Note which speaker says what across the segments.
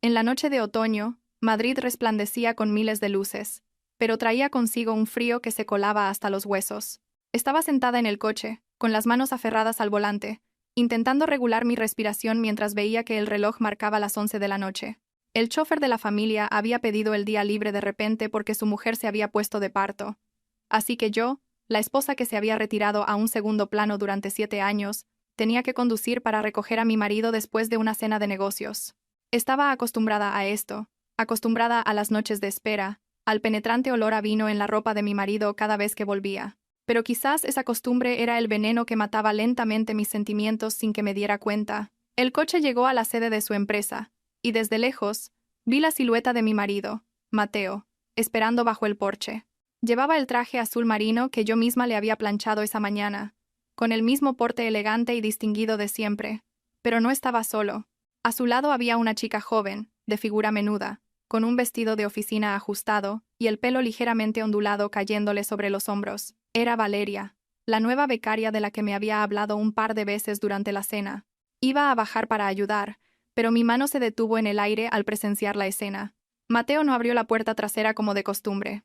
Speaker 1: En la noche de otoño, Madrid resplandecía con miles de luces, pero traía consigo un frío que se colaba hasta los huesos. Estaba sentada en el coche, con las manos aferradas al volante, intentando regular mi respiración mientras veía que el reloj marcaba las 11 de la noche. El chofer de la familia había pedido el día libre de repente porque su mujer se había puesto de parto. Así que yo, la esposa que se había retirado a un segundo plano durante 7 años, tenía que conducir para recoger a mi marido después de una cena de negocios. Estaba acostumbrada a esto, acostumbrada a las noches de espera, al penetrante olor a vino en la ropa de mi marido cada vez que volvía. Pero quizás esa costumbre era el veneno que mataba lentamente mis sentimientos sin que me diera cuenta. El coche llegó a la sede de su empresa, y desde lejos, vi la silueta de mi marido, Mateo, esperando bajo el porche. Llevaba el traje azul marino que yo misma le había planchado esa mañana, con el mismo porte elegante y distinguido de siempre. Pero no estaba solo. A su lado había una chica joven, de figura menuda, con un vestido de oficina ajustado y el pelo ligeramente ondulado cayéndole sobre los hombros. Era Valeria, la nueva becaria de la que me había hablado un par de veces durante la cena. Iba a bajar para ayudar, pero mi mano se detuvo en el aire al presenciar la escena. Mateo no abrió la puerta trasera como de costumbre.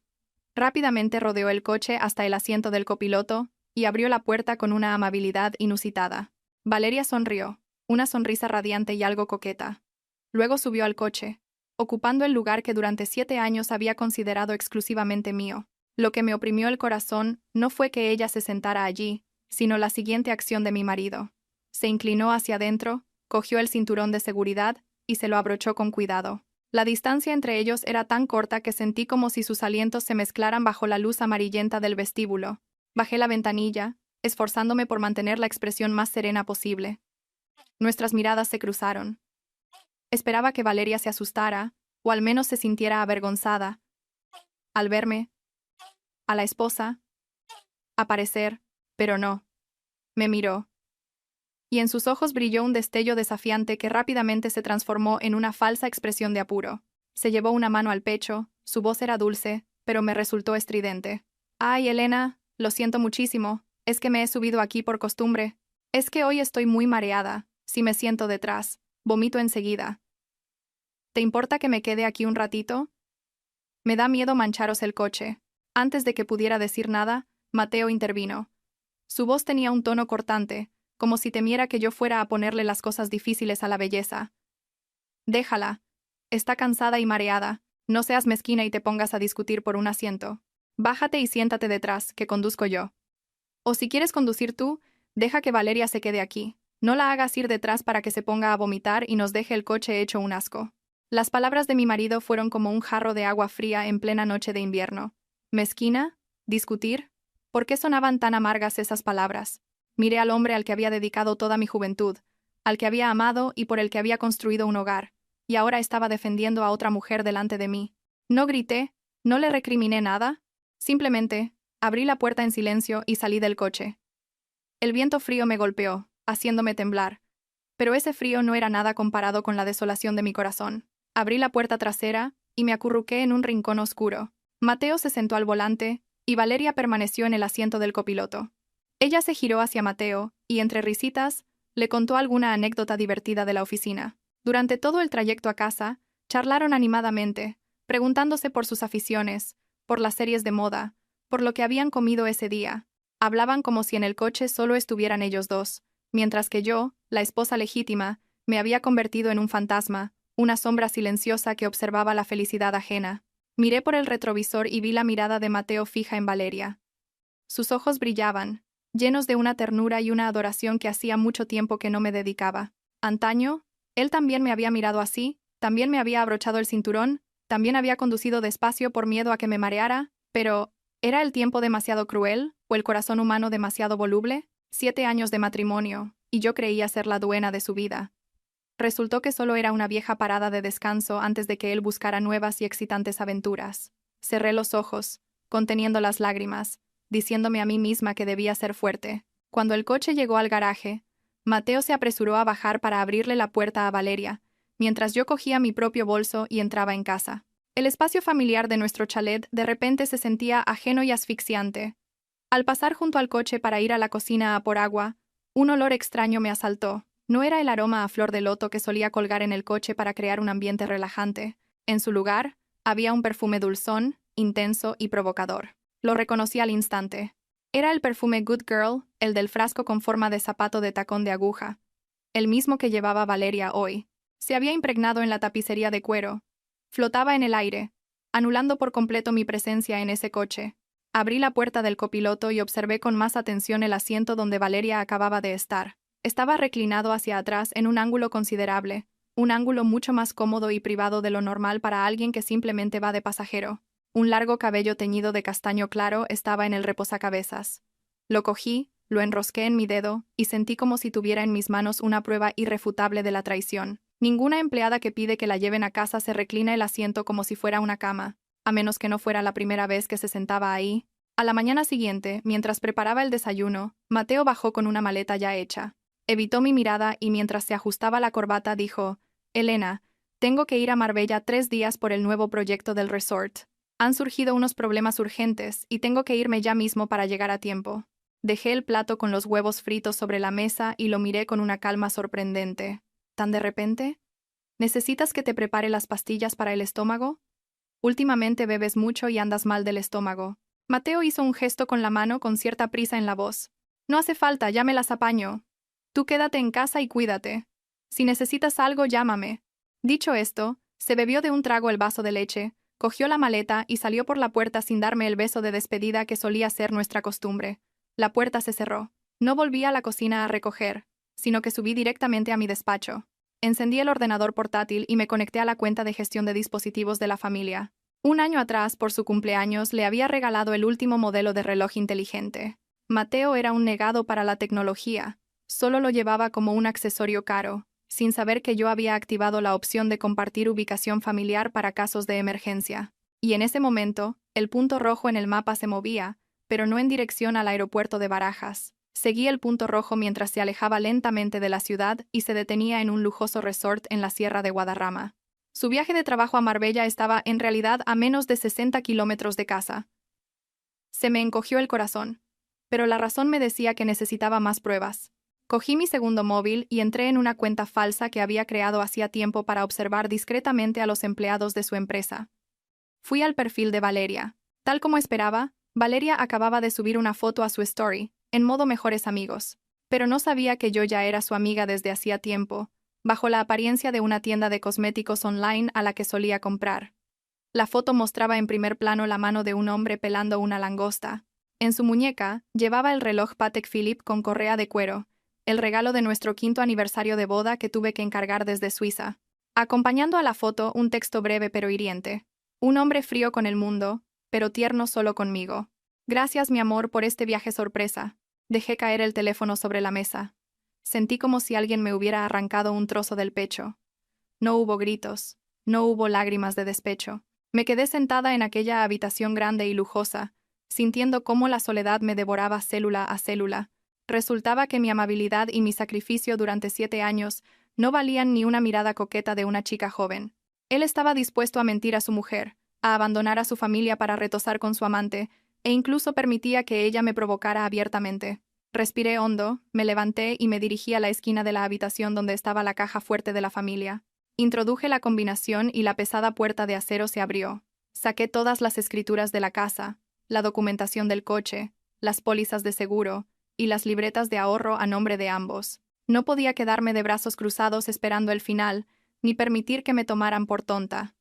Speaker 1: Rápidamente rodeó el coche hasta el asiento del copiloto y abrió la puerta con una amabilidad inusitada. Valeria sonrió, una sonrisa radiante y algo coqueta. Luego subió al coche, ocupando el lugar que durante 7 años había considerado exclusivamente mío. Lo que me oprimió el corazón no fue que ella se sentara allí, sino la siguiente acción de mi marido. Se inclinó hacia adentro, cogió el cinturón de seguridad y se lo abrochó con cuidado. La distancia entre ellos era tan corta que sentí como si sus alientos se mezclaran bajo la luz amarillenta del vestíbulo. Bajé la ventanilla, esforzándome por mantener la expresión más serena posible. Nuestras miradas se cruzaron. Esperaba que Valeria se asustara, o al menos se sintiera avergonzada, al verme, a la esposa, aparecer, pero no. Me miró. Y en sus ojos brilló un destello desafiante que rápidamente se transformó en una falsa expresión de apuro. Se llevó una mano al pecho, su voz era dulce, pero me resultó estridente. «Ay, Elena, lo siento muchísimo, es que me he subido aquí por costumbre. Es que hoy estoy muy mareada, si me siento detrás, vomito enseguida. ¿Te importa que me quede aquí un ratito? Me da miedo mancharos el coche». Antes de que pudiera decir nada, Mateo intervino. Su voz tenía un tono cortante, como si temiera que yo fuera a ponerle las cosas difíciles a la belleza. «Déjala. Está cansada y mareada. No seas mezquina y te pongas a discutir por un asiento. Bájate y siéntate detrás, que conduzco yo. O si quieres conducir tú, deja que Valeria se quede aquí. No la hagas ir detrás para que se ponga a vomitar y nos deje el coche hecho un asco». Las palabras de mi marido fueron como un jarro de agua fría en plena noche de invierno. ¿Mezquina? ¿Discutir? ¿Por qué sonaban tan amargas esas palabras? Miré al hombre al que había dedicado toda mi juventud, al que había amado y por el que había construido un hogar, y ahora estaba defendiendo a otra mujer delante de mí. No grité, no le recriminé nada, simplemente abrí la puerta en silencio y salí del coche. El viento frío me golpeó, haciéndome temblar, pero ese frío no era nada comparado con la desolación de mi corazón. Abrí la puerta trasera y me acurruqué en un rincón oscuro. Mateo se sentó al volante y Valeria permaneció en el asiento del copiloto. Ella se giró hacia Mateo y, entre risitas, le contó alguna anécdota divertida de la oficina. Durante todo el trayecto a casa, charlaron animadamente, preguntándose por sus aficiones, por las series de moda, por lo que habían comido ese día. Hablaban como si en el coche solo estuvieran ellos dos, mientras que yo, la esposa legítima, me había convertido en un fantasma, una sombra silenciosa que observaba la felicidad ajena. Miré por el retrovisor y vi la mirada de Mateo fija en Valeria. Sus ojos brillaban, llenos de una ternura y una adoración que hacía mucho tiempo que no me dedicaba. Antaño, él también me había mirado así, también me había abrochado el cinturón, también había conducido despacio por miedo a que me mareara, pero ¿era el tiempo demasiado cruel o el corazón humano demasiado voluble? 7 años de matrimonio, y yo creía ser la dueña de su vida. Resultó que solo era una vieja parada de descanso antes de que él buscara nuevas y excitantes aventuras. Cerré los ojos, conteniendo las lágrimas, diciéndome a mí misma que debía ser fuerte. Cuando el coche llegó al garaje, Mateo se apresuró a bajar para abrirle la puerta a Valeria, mientras yo cogía mi propio bolso y entraba en casa. El espacio familiar de nuestro chalet de repente se sentía ajeno y asfixiante. Al pasar junto al coche para ir a la cocina a por agua, un olor extraño me asaltó. No era el aroma a flor de loto que solía colgar en el coche para crear un ambiente relajante. En su lugar, había un perfume dulzón, intenso y provocador. Lo reconocí al instante. Era el perfume Good Girl, el del frasco con forma de zapato de tacón de aguja. El mismo que llevaba Valeria hoy. Se había impregnado en la tapicería de cuero. Flotaba en el aire, anulando por completo mi presencia en ese coche. Abrí la puerta del copiloto y observé con más atención el asiento donde Valeria acababa de estar. Estaba reclinado hacia atrás en un ángulo considerable, un ángulo mucho más cómodo y privado de lo normal para alguien que simplemente va de pasajero. Un largo cabello teñido de castaño claro estaba en el reposacabezas. Lo cogí, lo enrosqué en mi dedo y sentí como si tuviera en mis manos una prueba irrefutable de la traición. Ninguna empleada que pide que la lleven a casa se reclina el asiento como si fuera una cama, a menos que no fuera la primera vez que se sentaba ahí. A la mañana siguiente, mientras preparaba el desayuno, Mateo bajó con una maleta ya hecha. Evitó mi mirada y mientras se ajustaba la corbata dijo: «Elena, tengo que ir a Marbella 3 días por el nuevo proyecto del resort. Han surgido unos problemas urgentes y tengo que irme ya mismo para llegar a tiempo». Dejé el plato con los huevos fritos sobre la mesa y lo miré con una calma sorprendente. ¿Tan de repente? ¿Necesitas que te prepare las pastillas para el estómago? Últimamente bebes mucho y andas mal del estómago. Mateo hizo un gesto con la mano con cierta prisa en la voz. «No hace falta, ya me las apaño. Tú quédate en casa y cuídate. Si necesitas algo, llámame». Dicho esto, se bebió de un trago el vaso de leche, cogió la maleta y salió por la puerta sin darme el beso de despedida que solía ser nuestra costumbre. La puerta se cerró. No volví a la cocina a recoger, sino que subí directamente a mi despacho. Encendí el ordenador portátil y me conecté a la cuenta de gestión de dispositivos de la familia. Un año atrás, por su cumpleaños, le había regalado el último modelo de reloj inteligente. Mateo era un negado para la tecnología. Solo lo llevaba como un accesorio caro, sin saber que yo había activado la opción de compartir ubicación familiar para casos de emergencia. Y en ese momento, el punto rojo en el mapa se movía, pero no en dirección al aeropuerto de Barajas. Seguí el punto rojo mientras se alejaba lentamente de la ciudad y se detenía en un lujoso resort en la Sierra de Guadarrama. Su viaje de trabajo a Marbella estaba en realidad a menos de 60 kilómetros de casa. Se me encogió el corazón, pero la razón me decía que necesitaba más pruebas. Cogí mi segundo móvil y entré en una cuenta falsa que había creado hacía tiempo para observar discretamente a los empleados de su empresa. Fui al perfil de Valeria. Tal como esperaba, Valeria acababa de subir una foto a su story, en modo mejores amigos. Pero no sabía que yo ya era su amiga desde hacía tiempo, bajo la apariencia de una tienda de cosméticos online a la que solía comprar. La foto mostraba en primer plano la mano de un hombre pelando una langosta. En su muñeca, llevaba el reloj Patek Philippe con correa de cuero, el regalo de nuestro 5º aniversario de boda que tuve que encargar desde Suiza. Acompañando a la foto un texto breve pero hiriente. Un hombre frío con el mundo, pero tierno solo conmigo. Gracias, mi amor, por este viaje sorpresa. Dejé caer el teléfono sobre la mesa. Sentí como si alguien me hubiera arrancado un trozo del pecho. No hubo gritos, no hubo lágrimas de despecho. Me quedé sentada en aquella habitación grande y lujosa, sintiendo cómo la soledad me devoraba célula a célula. Resultaba que mi amabilidad y mi sacrificio durante 7 años no valían ni una mirada coqueta de una chica joven. Él estaba dispuesto a mentir a su mujer, a abandonar a su familia para retosar con su amante, e incluso permitía que ella me provocara abiertamente. Respiré hondo, me levanté y me dirigí a la esquina de la habitación donde estaba la caja fuerte de la familia. Introduje la combinación y la pesada puerta de acero se abrió. Saqué todas las escrituras de la casa, la documentación del coche, las pólizas de seguro y las libretas de ahorro a nombre de ambos. No podía quedarme de brazos cruzados esperando el final, ni permitir que me tomaran por tonta.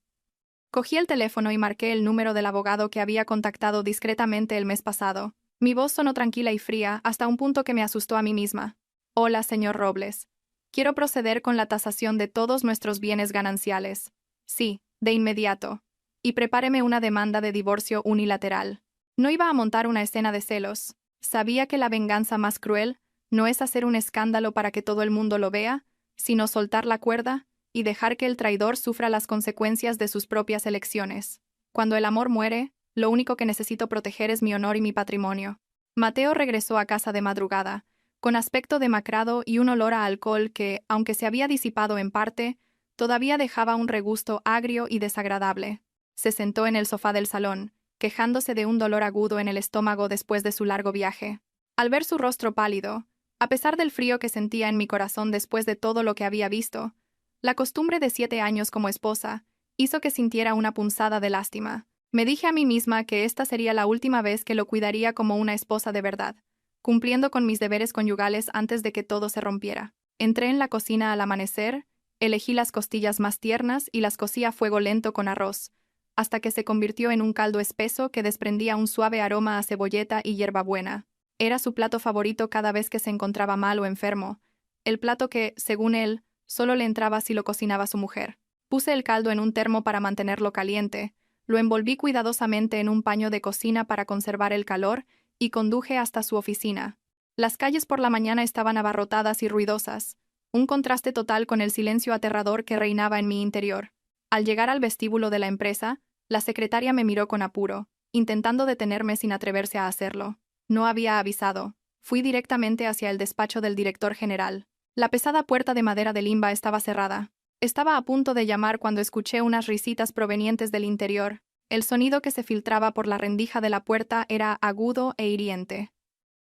Speaker 1: Cogí el teléfono y marqué el número del abogado que había contactado discretamente el mes pasado. Mi voz sonó tranquila y fría hasta un punto que me asustó a mí misma. «Hola, señor Robles. Quiero proceder con la tasación de todos nuestros bienes gananciales. Sí, de inmediato. Y prepáreme una demanda de divorcio unilateral». No iba a montar una escena de celos. Sabía que la venganza más cruel no es hacer un escándalo para que todo el mundo lo vea, sino soltar la cuerda y dejar que el traidor sufra las consecuencias de sus propias elecciones. Cuando el amor muere, lo único que necesito proteger es mi honor y mi patrimonio. Mateo regresó a casa de madrugada, con aspecto demacrado y un olor a alcohol que, aunque se había disipado en parte, todavía dejaba un regusto agrio y desagradable. Se sentó en el sofá del salón, quejándose de un dolor agudo en el estómago después de su largo viaje. Al ver su rostro pálido, A pesar del frío que sentía en mi corazón después de todo lo que había visto, la costumbre de 7 años como esposa hizo que sintiera una punzada de lástima. Me dije a mí misma que esta sería la última vez que lo cuidaría como una esposa de verdad, cumpliendo con mis deberes conyugales antes de que todo se rompiera. Entré en la cocina al amanecer, elegí las costillas más tiernas y las cocí a fuego lento con arroz, hasta que se convirtió en un caldo espeso que desprendía un suave aroma a cebolleta y hierbabuena. Era su plato favorito cada vez que se encontraba mal o enfermo, el plato que, según él, solo le entraba si lo cocinaba su mujer. Puse el caldo en un termo para mantenerlo caliente, lo envolví cuidadosamente en un paño de cocina para conservar el calor y conduje hasta su oficina. Las calles por la mañana estaban abarrotadas y ruidosas, un contraste total con el silencio aterrador que reinaba en mi interior. Al llegar al vestíbulo de la empresa, la secretaria me miró con apuro, intentando detenerme sin atreverse a hacerlo. No había avisado. Fui directamente hacia el despacho del director general. La pesada puerta de madera de limba estaba cerrada. Estaba a punto de llamar cuando escuché unas risitas provenientes del interior. El sonido que se filtraba por la rendija de la puerta era agudo e hiriente.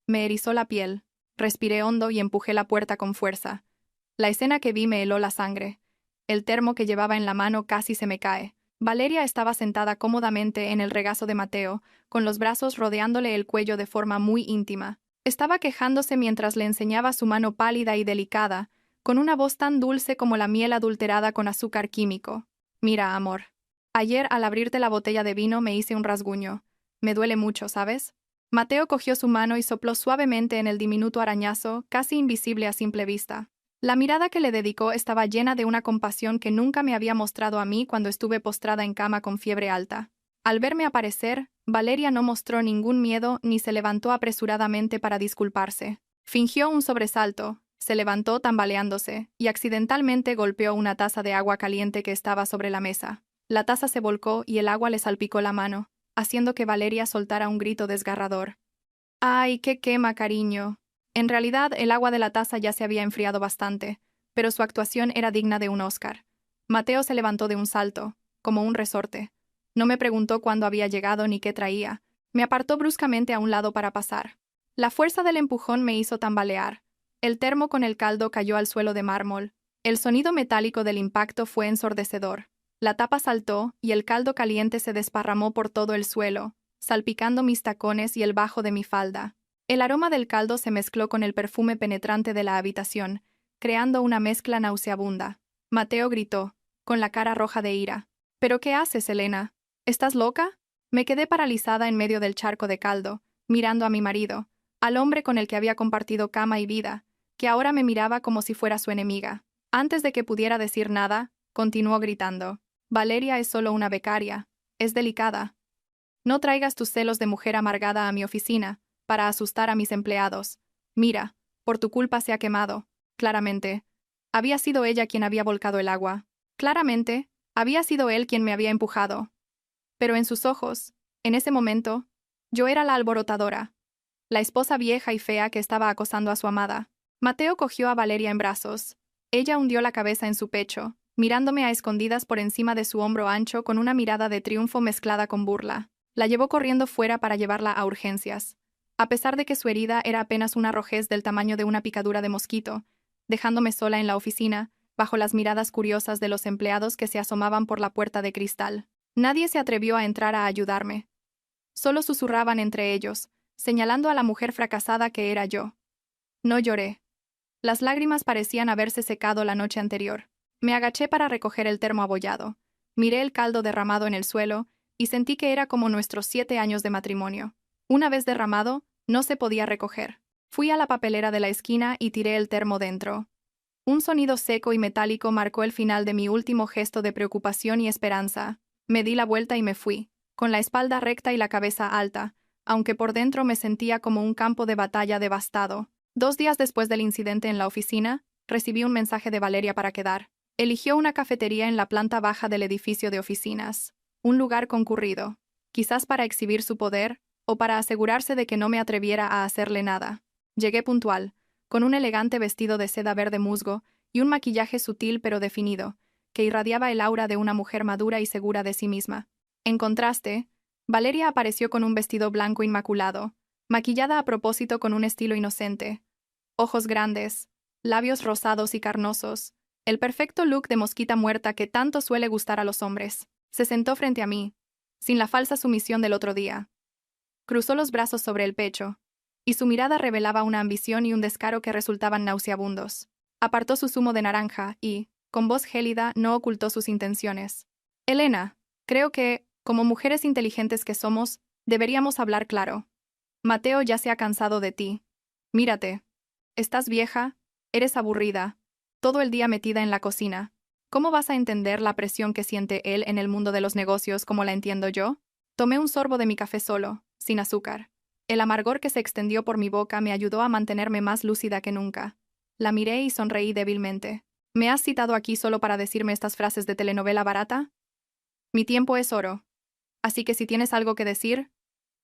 Speaker 1: Me erizó la piel. Respiré hondo y empujé la puerta con fuerza. La escena que vi me heló la sangre. El termo que llevaba en la mano casi se me cae. Valeria estaba sentada cómodamente en el regazo de Mateo, con los brazos rodeándole el cuello de forma muy íntima. Estaba quejándose mientras le enseñaba su mano pálida y delicada, con una voz tan dulce como la miel adulterada con azúcar químico. Mira, amor. Ayer al abrirte la botella de vino me hice un rasguño. Me duele mucho, ¿sabes? Mateo cogió su mano y sopló suavemente en el diminuto arañazo, casi invisible a simple vista. La mirada que le dedicó estaba llena de una compasión que nunca me había mostrado a mí cuando estuve postrada en cama con fiebre alta. Al verme aparecer, Valeria no mostró ningún miedo ni se levantó apresuradamente para disculparse. Fingió un sobresalto, se levantó tambaleándose y accidentalmente golpeó una taza de agua caliente que estaba sobre la mesa. La taza se volcó y el agua le salpicó la mano, haciendo que Valeria soltara un grito desgarrador. ¡Ay, qué quema, cariño! En realidad, el agua de la taza ya se había enfriado bastante, pero su actuación era digna de un Oscar. Mateo se levantó de un salto, como un resorte. No me preguntó cuándo había llegado ni qué traía. Me apartó bruscamente a un lado para pasar. La fuerza del empujón me hizo tambalear. El termo con el caldo cayó al suelo de mármol. El sonido metálico del impacto fue ensordecedor. La tapa saltó y el caldo caliente se desparramó por todo el suelo, salpicando mis tacones y el bajo de mi falda. El aroma del caldo se mezcló con el perfume penetrante de la habitación, creando una mezcla nauseabunda. Mateo gritó, con la cara roja de ira. ¿Pero qué haces, Elena? ¿Estás loca? Me quedé paralizada en medio del charco de caldo, mirando a mi marido, al hombre con el que había compartido cama y vida, que ahora me miraba como si fuera su enemiga. Antes de que pudiera decir nada, continuó gritando. Valeria es solo una becaria. Es delicada. No traigas tus celos de mujer amargada a mi oficina, para asustar a mis empleados. Mira, por tu culpa se ha quemado. Claramente. Había sido ella quien había volcado el agua. Claramente, había sido él quien me había empujado. Pero en sus ojos, en ese momento, yo era la alborotadora, la esposa vieja y fea que estaba acosando a su amada. Mateo cogió a Valeria en brazos. Ella hundió la cabeza en su pecho, mirándome a escondidas por encima de su hombro ancho con una mirada de triunfo mezclada con burla. La llevó corriendo fuera para llevarla a urgencias. A pesar de que su herida era apenas una rojez del tamaño de una picadura de mosquito, dejándome sola en la oficina, bajo las miradas curiosas de los empleados que se asomaban por la puerta de cristal. Nadie se atrevió a entrar a ayudarme. Solo susurraban entre ellos, señalando a la mujer fracasada que era yo. No lloré. Las lágrimas parecían haberse secado la noche anterior. Me agaché para recoger el termo abollado. Miré el caldo derramado en el suelo y sentí que era como nuestros 7 años de matrimonio. Una vez derramado, no se podía recoger. Fui a la papelera de la esquina y tiré el termo dentro. Un sonido seco y metálico marcó el final de mi último gesto de preocupación y esperanza. Me di la vuelta y me fui, con la espalda recta y la cabeza alta, aunque por dentro me sentía como un campo de batalla devastado. 2 días después del incidente en la oficina, recibí un mensaje de Valeria para quedar. Eligió una cafetería en la planta baja del edificio de oficinas, un lugar concurrido, quizás para exhibir su poder o para asegurarse de que no me atreviera a hacerle nada. Llegué puntual, con un elegante vestido de seda verde musgo y un maquillaje sutil pero definido, que irradiaba el aura de una mujer madura y segura de sí misma. En contraste, Valeria apareció con un vestido blanco inmaculado, maquillada a propósito con un estilo inocente. ojos grandes, labios rosados y carnosos, el perfecto look de mosquita muerta que tanto suele gustar a los hombres. Se sentó frente a mí, sin la falsa sumisión del otro día. Cruzó los brazos sobre el pecho, y su mirada revelaba una ambición y un descaro que resultaban nauseabundos. Apartó su zumo de naranja y, con voz gélida, no ocultó sus intenciones. Elena, creo que, como mujeres inteligentes que somos, deberíamos hablar claro. Mateo ya se ha cansado de ti. Mírate. Estás vieja, eres aburrida, todo el día metida en la cocina. ¿Cómo vas a entender la presión que siente él en el mundo de los negocios como la entiendo yo? Tomé un sorbo de mi café solo, sin azúcar. El amargor que se extendió por mi boca me ayudó a mantenerme más lúcida que nunca. La miré y sonreí débilmente. ¿Me has citado aquí solo para decirme estas frases de telenovela barata? Mi tiempo es oro. Así que si tienes algo que decir,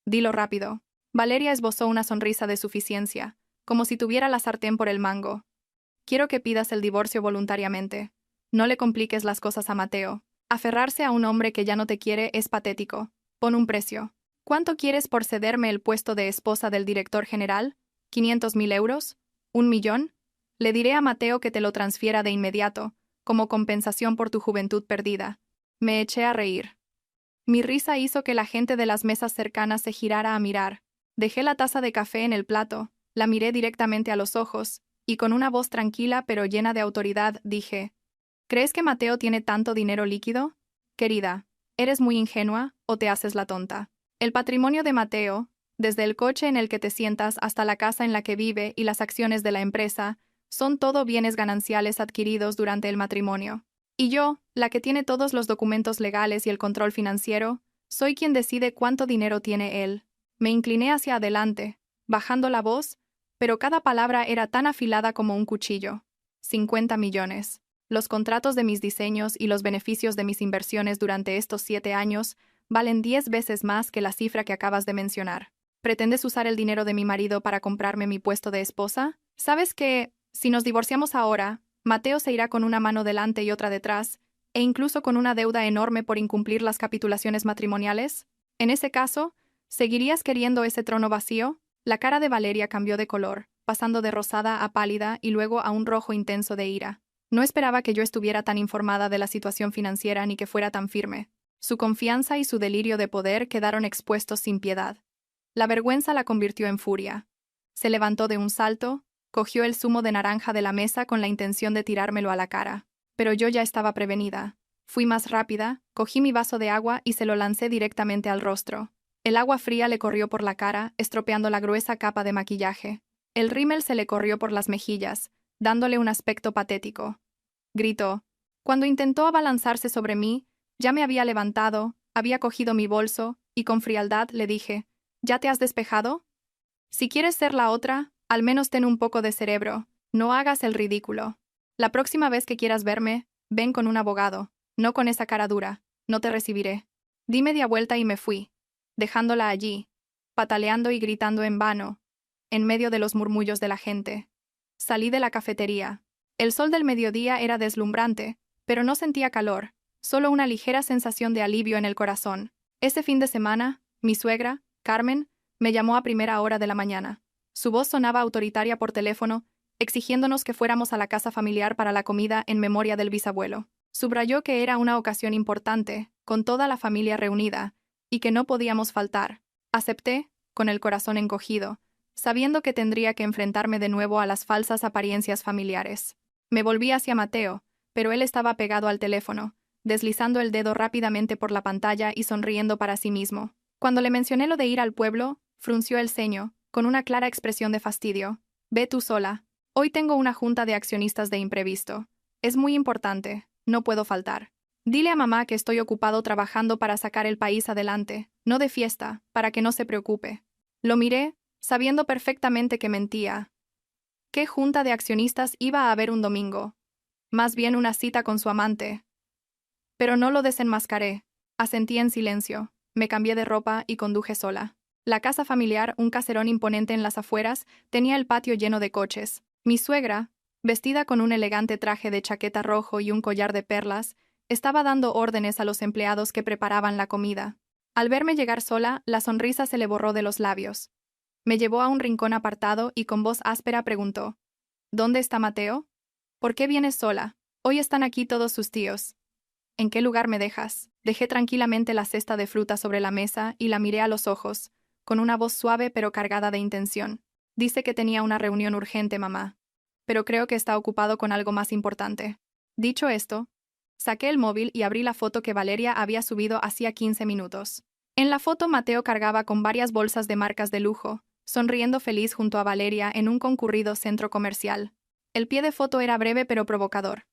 Speaker 1: dilo rápido. Valeria esbozó una sonrisa de suficiencia, como si tuviera la sartén por el mango. Quiero que pidas el divorcio voluntariamente. No le compliques las cosas a Mateo. Aferrarse a un hombre que ya no te quiere es patético. Pon un precio. ¿Cuánto quieres por cederme el puesto de esposa del director general? ¿500.000 euros? ¿1 millón? Le diré a Mateo que te lo transfiera de inmediato, como compensación por tu juventud perdida. Me eché a reír. Mi risa hizo que la gente de las mesas cercanas se girara a mirar. Dejé la taza de café en el plato, la miré directamente a los ojos, y con una voz tranquila pero llena de autoridad dije: ¿Crees que Mateo tiene tanto dinero líquido? Querida, ¿eres muy ingenua o te haces la tonta? El patrimonio de Mateo, desde el coche en el que te sientas hasta la casa en la que vive y las acciones de la empresa, son todo bienes gananciales adquiridos durante el matrimonio. Y yo, la que tiene todos los documentos legales y el control financiero, soy quien decide cuánto dinero tiene él. Me incliné hacia adelante, bajando la voz, pero cada palabra era tan afilada como un cuchillo. 50 millones. Los contratos de mis diseños y los beneficios de mis inversiones durante estos 7 años valen 10 veces más que la cifra que acabas de mencionar. ¿Pretendes usar el dinero de mi marido para comprarme mi puesto de esposa? ¿Sabes que, si nos divorciamos ahora, Mateo se irá con una mano delante y otra detrás, e incluso con una deuda enorme por incumplir las capitulaciones matrimoniales? En ese caso, ¿seguirías queriendo ese trono vacío? La cara de Valeria cambió de color, pasando de rosada a pálida y luego a un rojo intenso de ira. No esperaba que yo estuviera tan informada de la situación financiera ni que fuera tan firme. Su confianza y su delirio de poder quedaron expuestos sin piedad. La vergüenza la convirtió en furia. Se levantó de un salto, cogió el zumo de naranja de la mesa con la intención de tirármelo a la cara. Pero yo ya estaba prevenida. Fui más rápida, cogí mi vaso de agua y se lo lancé directamente al rostro. El agua fría le corrió por la cara, estropeando la gruesa capa de maquillaje. El rímel se le corrió por las mejillas, dándole un aspecto patético. Gritó. Cuando intentó abalanzarse sobre mí, ya me había levantado, había cogido mi bolso, y con frialdad le dije: ¿Ya te has despejado? Si quieres ser la otra, al menos ten un poco de cerebro, no hagas el ridículo. La próxima vez que quieras verme, ven con un abogado, no con esa cara dura, no te recibiré. Di media vuelta y me fui, dejándola allí, pataleando y gritando en vano, en medio de los murmullos de la gente. Salí de la cafetería. El sol del mediodía era deslumbrante, pero no sentía calor, solo una ligera sensación de alivio en el corazón. Ese fin de semana, mi suegra, Carmen, me llamó a primera hora de la mañana. Su voz sonaba autoritaria por teléfono, exigiéndonos que fuéramos a la casa familiar para la comida en memoria del bisabuelo. Subrayó que era una ocasión importante, con toda la familia reunida, y que no podíamos faltar. Acepté, con el corazón encogido, sabiendo que tendría que enfrentarme de nuevo a las falsas apariencias familiares. Me volví hacia Mateo, pero él estaba pegado al teléfono, deslizando el dedo rápidamente por la pantalla y sonriendo para sí mismo. Cuando le mencioné lo de ir al pueblo, frunció el ceño, con una clara expresión de fastidio. Ve tú sola. Hoy tengo una junta de accionistas de imprevisto. Es muy importante, no puedo faltar. Dile a mamá que estoy ocupado trabajando para sacar el país adelante, no de fiesta, para que no se preocupe. Lo miré, sabiendo perfectamente que mentía. ¿Qué junta de accionistas iba a haber un domingo? Más bien una cita con su amante. Pero no lo desenmascaré. Asentí en silencio, me cambié de ropa y conduje sola. La casa familiar, un caserón imponente en las afueras, tenía el patio lleno de coches. Mi suegra, vestida con un elegante traje de chaqueta rojo y un collar de perlas, estaba dando órdenes a los empleados que preparaban la comida. Al verme llegar sola, la sonrisa se le borró de los labios. Me llevó a un rincón apartado y con voz áspera preguntó: ¿Dónde está Mateo? ¿Por qué vienes sola? Hoy están aquí todos sus tíos. ¿En qué lugar me dejas? Dejé tranquilamente la cesta de fruta sobre la mesa y la miré a los ojos, con una voz suave pero cargada de intención. Dice que tenía una reunión urgente, mamá. Pero creo que está ocupado con algo más importante. Dicho esto, saqué el móvil y abrí la foto que Valeria había subido hacía 15 minutos. En la foto Mateo cargaba con varias bolsas de marcas de lujo, sonriendo feliz junto a Valeria en un concurrido centro comercial. El pie de foto era breve pero provocador.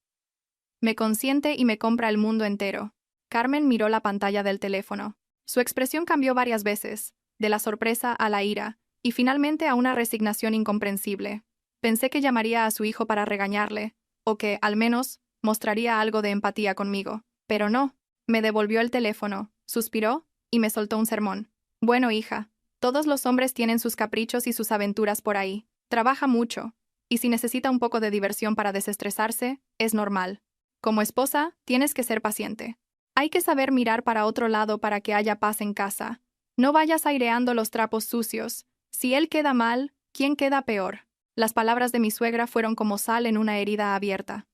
Speaker 1: Me consiente y me compra el mundo entero. Carmen miró la pantalla del teléfono. Su expresión cambió varias veces, de la sorpresa a la ira, y finalmente a una resignación incomprensible. Pensé que llamaría a su hijo para regañarle, o que, al menos, mostraría algo de empatía conmigo. Pero no. Me devolvió el teléfono, suspiró, y me soltó un sermón. Bueno, hija, todos los hombres tienen sus caprichos y sus aventuras por ahí. Trabaja mucho, y si necesita un poco de diversión para desestresarse, es normal. Como esposa, tienes que ser paciente. Hay que saber mirar para otro lado para que haya paz en casa. No vayas aireando los trapos sucios. Si él queda mal, ¿quién queda peor? Las palabras de mi suegra fueron como sal en una herida abierta.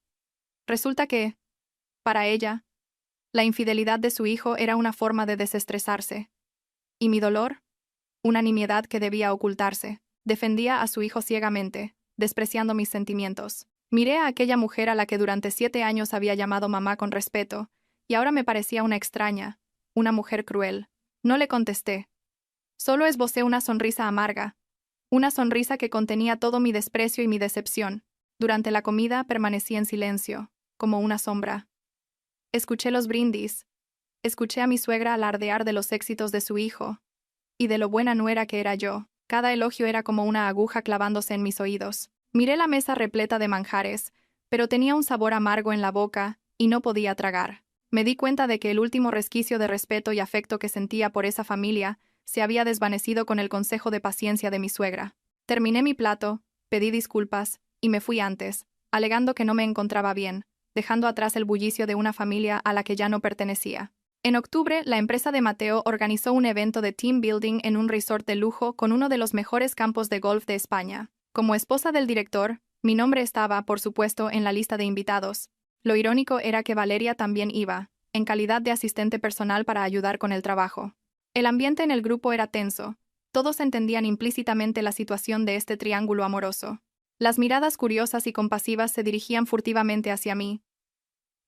Speaker 1: Resulta que, para ella, la infidelidad de su hijo era una forma de desestresarse. ¿Y mi dolor? Una nimiedad que debía ocultarse. Defendía a su hijo ciegamente, despreciando mis sentimientos. Miré a aquella mujer a la que durante 7 años había llamado mamá con respeto, y ahora me parecía una extraña, una mujer cruel. No le contesté. Solo esbocé una sonrisa amarga, una sonrisa que contenía todo mi desprecio y mi decepción. Durante la comida permanecí en silencio, como una sombra. Escuché los brindis, escuché a mi suegra alardear de los éxitos de su hijo, y de lo buena nuera que era yo. Cada elogio era como una aguja clavándose en mis oídos. Miré la mesa repleta de manjares, pero tenía un sabor amargo en la boca, y no podía tragar. Me di cuenta de que el último resquicio de respeto y afecto que sentía por esa familia se había desvanecido con el consejo de paciencia de mi suegra. Terminé mi plato, pedí disculpas, y me fui antes, alegando que no me encontraba bien, dejando atrás el bullicio de una familia a la que ya no pertenecía. En octubre, la empresa de Mateo organizó un evento de team building en un resort de lujo con uno de los mejores campos de golf de España. Como esposa del director, mi nombre estaba, por supuesto, en la lista de invitados. Lo irónico era que Valeria también iba, en calidad de asistente personal para ayudar con el trabajo. El ambiente en el grupo era tenso. Todos entendían implícitamente la situación de este triángulo amoroso. Las miradas curiosas y compasivas se dirigían furtivamente hacia mí.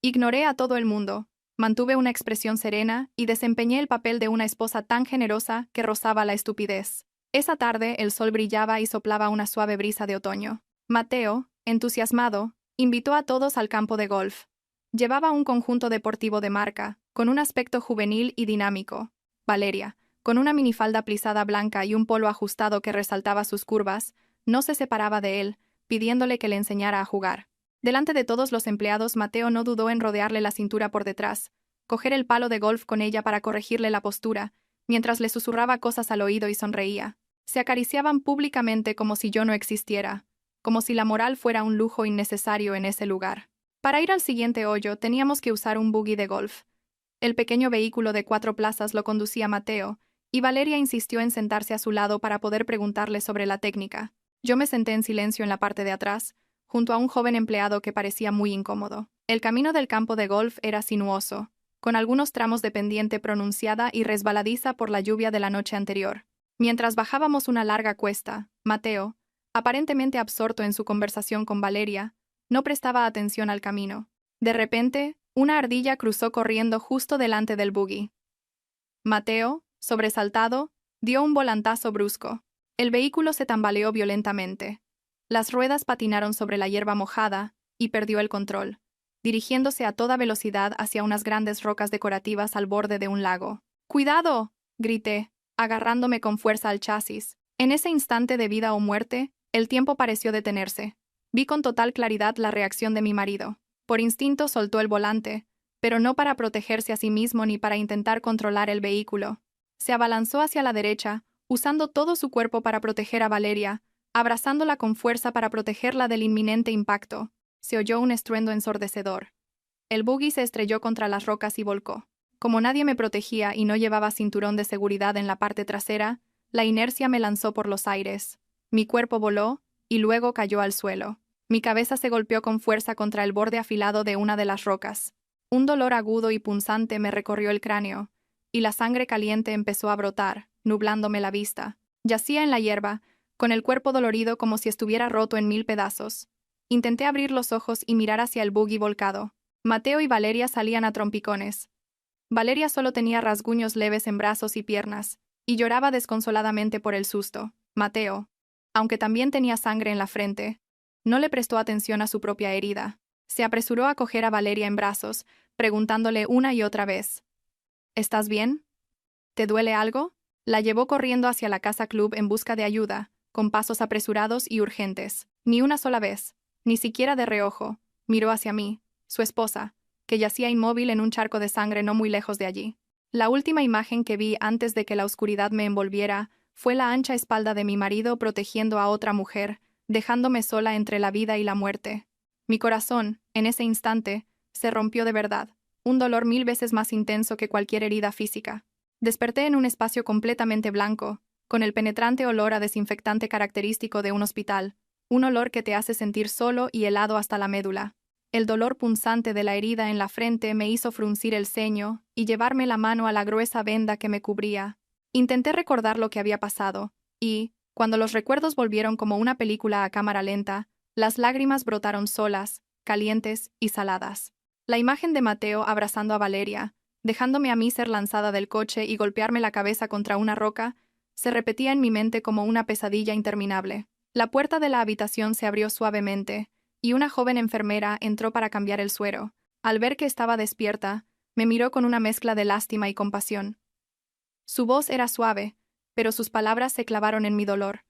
Speaker 1: Ignoré a todo el mundo. Mantuve una expresión serena y desempeñé el papel de una esposa tan generosa que rozaba la estupidez. Esa tarde el sol brillaba y soplaba una suave brisa de otoño. Mateo, entusiasmado, invitó a todos al campo de golf. Llevaba un conjunto deportivo de marca, con un aspecto juvenil y dinámico. Valeria, con una minifalda plisada blanca y un polo ajustado que resaltaba sus curvas, no se separaba de él, pidiéndole que le enseñara a jugar. Delante de todos los empleados, Mateo no dudó en rodearle la cintura por detrás, coger el palo de golf con ella para corregirle la postura, mientras le susurraba cosas al oído y sonreía. Se acariciaban públicamente como si yo no existiera, como si la moral fuera un lujo innecesario en ese lugar. Para ir al siguiente hoyo teníamos que usar un buggy de golf. El pequeño vehículo de 4 plazas lo conducía Mateo, y Valeria insistió en sentarse a su lado para poder preguntarle sobre la técnica. Yo me senté en silencio en la parte de atrás, junto a un joven empleado que parecía muy incómodo. El camino del campo de golf era sinuoso, con algunos tramos de pendiente pronunciada y resbaladiza por la lluvia de la noche anterior. Mientras bajábamos una larga cuesta, Mateo, aparentemente absorto en su conversación con Valeria, no prestaba atención al camino. De repente, una ardilla cruzó corriendo justo delante del buggy. Mateo, sobresaltado, dio un volantazo brusco. El vehículo se tambaleó violentamente. Las ruedas patinaron sobre la hierba mojada y perdió el control, dirigiéndose a toda velocidad hacia unas grandes rocas decorativas al borde de un lago. ¡Cuidado!, grité, agarrándome con fuerza al chasis. En ese instante de vida o muerte, el tiempo pareció detenerse. Vi con total claridad la reacción de mi marido. Por instinto soltó el volante, pero no para protegerse a sí mismo ni para intentar controlar el vehículo. Se abalanzó hacia la derecha, usando todo su cuerpo para proteger a Valeria, abrazándola con fuerza para protegerla del inminente impacto. Se oyó un estruendo ensordecedor. El buggy se estrelló contra las rocas y volcó. Como nadie me protegía y no llevaba cinturón de seguridad en la parte trasera, la inercia me lanzó por los aires. Mi cuerpo voló, y luego cayó al suelo. Mi cabeza se golpeó con fuerza contra el borde afilado de una de las rocas. Un dolor agudo y punzante me recorrió el cráneo, y la sangre caliente empezó a brotar, nublándome la vista. Yacía en la hierba, con el cuerpo dolorido como si estuviera roto en 1000 pedazos. Intenté abrir los ojos y mirar hacia el buggy volcado. Mateo y Valeria salían a trompicones. Valeria solo tenía rasguños leves en brazos y piernas, y lloraba desconsoladamente por el susto. Mateo, aunque también tenía sangre en la frente, no le prestó atención a su propia herida. Se apresuró a coger a Valeria en brazos, preguntándole una y otra vez: ¿Estás bien? ¿Te duele algo? La llevó corriendo hacia la casa club en busca de ayuda, con pasos apresurados y urgentes. Ni una sola vez, ni siquiera de reojo, miró hacia mí, su esposa, que yacía inmóvil en un charco de sangre no muy lejos de allí. La última imagen que vi antes de que la oscuridad me envolviera fue la ancha espalda de mi marido protegiendo a otra mujer, dejándome sola entre la vida y la muerte. Mi corazón, en ese instante, se rompió de verdad, un dolor 1000 veces más intenso que cualquier herida física. Desperté en un espacio completamente blanco, con el penetrante olor a desinfectante característico de un hospital, un olor que te hace sentir solo y helado hasta la médula. El dolor punzante de la herida en la frente me hizo fruncir el ceño y llevarme la mano a la gruesa venda que me cubría. Intenté recordar lo que había pasado, y, cuando los recuerdos volvieron como una película a cámara lenta, las lágrimas brotaron solas, calientes y saladas. La imagen de Mateo abrazando a Valeria, dejándome a mí ser lanzada del coche y golpearme la cabeza contra una roca, se repetía en mi mente como una pesadilla interminable. La puerta de la habitación se abrió suavemente, y una joven enfermera entró para cambiar el suero. Al ver que estaba despierta, me miró con una mezcla de lástima y compasión. Su voz era suave, pero sus palabras se clavaron en mi dolor.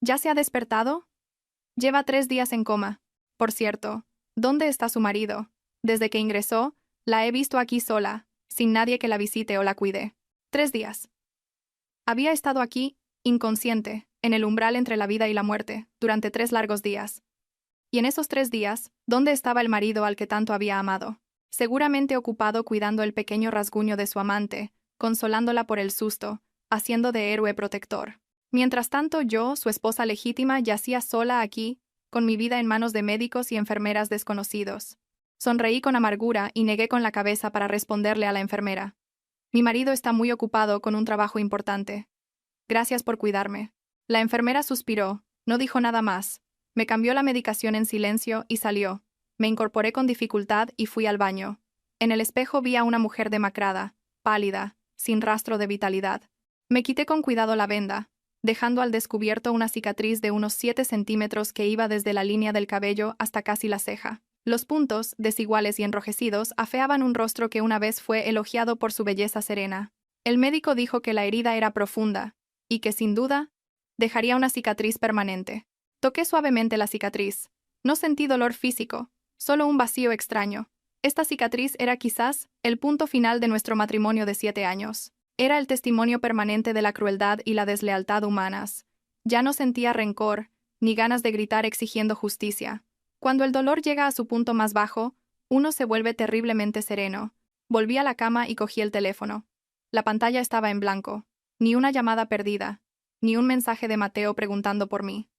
Speaker 1: ¿Ya se ha despertado? Lleva 3 días en coma. Por cierto, ¿dónde está su marido? Desde que ingresó, la he visto aquí sola, sin nadie que la visite o la cuide. 3 días. Había estado aquí, inconsciente, en el umbral entre la vida y la muerte, durante 3 largos días. Y en esos 3 días, ¿dónde estaba el marido al que tanto había amado? Seguramente ocupado cuidando el pequeño rasguño de su amante, consolándola por el susto, haciendo de héroe protector. Mientras tanto yo, su esposa legítima, yacía sola aquí, con mi vida en manos de médicos y enfermeras desconocidos. Sonreí con amargura y negué con la cabeza para responderle a la enfermera: Mi marido está muy ocupado con un trabajo importante. Gracias por cuidarme. La enfermera suspiró, no dijo nada más. Me cambió la medicación en silencio y salió. Me incorporé con dificultad y fui al baño. En el espejo vi a una mujer demacrada, pálida, sin rastro de vitalidad. Me quité con cuidado la venda, dejando al descubierto una cicatriz de unos 7 centímetros que iba desde la línea del cabello hasta casi la ceja. Los puntos, desiguales y enrojecidos, afeaban un rostro que una vez fue elogiado por su belleza serena. El médico dijo que la herida era profunda, y que, sin duda, dejaría una cicatriz permanente. Toqué suavemente la cicatriz. No sentí dolor físico, solo un vacío extraño. Esta cicatriz era quizás el punto final de nuestro matrimonio de 7 años. Era el testimonio permanente de la crueldad y la deslealtad humanas. Ya no sentía rencor, ni ganas de gritar exigiendo justicia. Cuando el dolor llega a su punto más bajo, uno se vuelve terriblemente sereno. Volví a la cama y cogí el teléfono. La pantalla estaba en blanco. Ni una llamada perdida, ni un mensaje de Mateo preguntando por mí.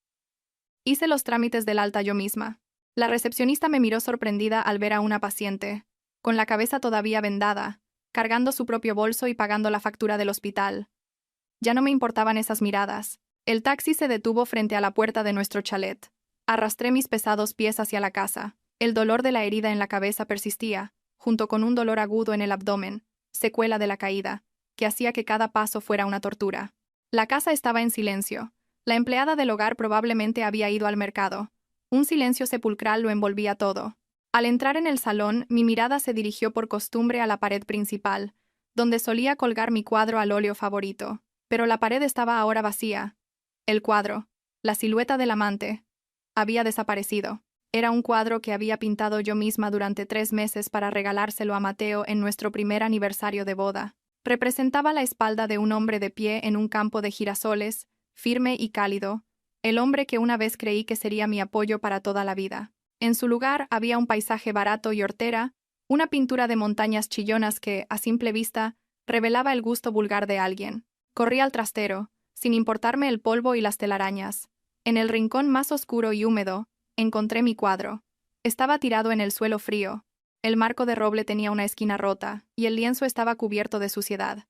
Speaker 1: Hice los trámites del alta yo misma. La recepcionista me miró sorprendida al ver a una paciente, con la cabeza todavía vendada, cargando su propio bolso y pagando la factura del hospital. Ya no me importaban esas miradas. El taxi se detuvo frente a la puerta de nuestro chalet. Arrastré mis pesados pies hacia la casa. El dolor de la herida en la cabeza persistía, junto con un dolor agudo en el abdomen, secuela de la caída, que hacía que cada paso fuera una tortura. La casa estaba en silencio. La empleada del hogar probablemente había ido al mercado. Un silencio sepulcral lo envolvía todo. Al entrar en el salón, mi mirada se dirigió por costumbre a la pared principal, donde solía colgar mi cuadro al óleo favorito. Pero la pared estaba ahora vacía. El cuadro, la silueta del amante, había desaparecido. Era un cuadro que había pintado yo misma durante 3 meses para regalárselo a Mateo en nuestro primer aniversario de boda. Representaba la espalda de un hombre de pie en un campo de girasoles, firme y cálido, el hombre que una vez creí que sería mi apoyo para toda la vida. En su lugar había un paisaje barato y hortera, una pintura de montañas chillonas que, a simple vista, revelaba el gusto vulgar de alguien. Corrí al trastero, sin importarme el polvo y las telarañas. En el rincón más oscuro y húmedo, encontré mi cuadro. Estaba tirado en el suelo frío. El marco de roble tenía una esquina rota, y el lienzo estaba cubierto de suciedad.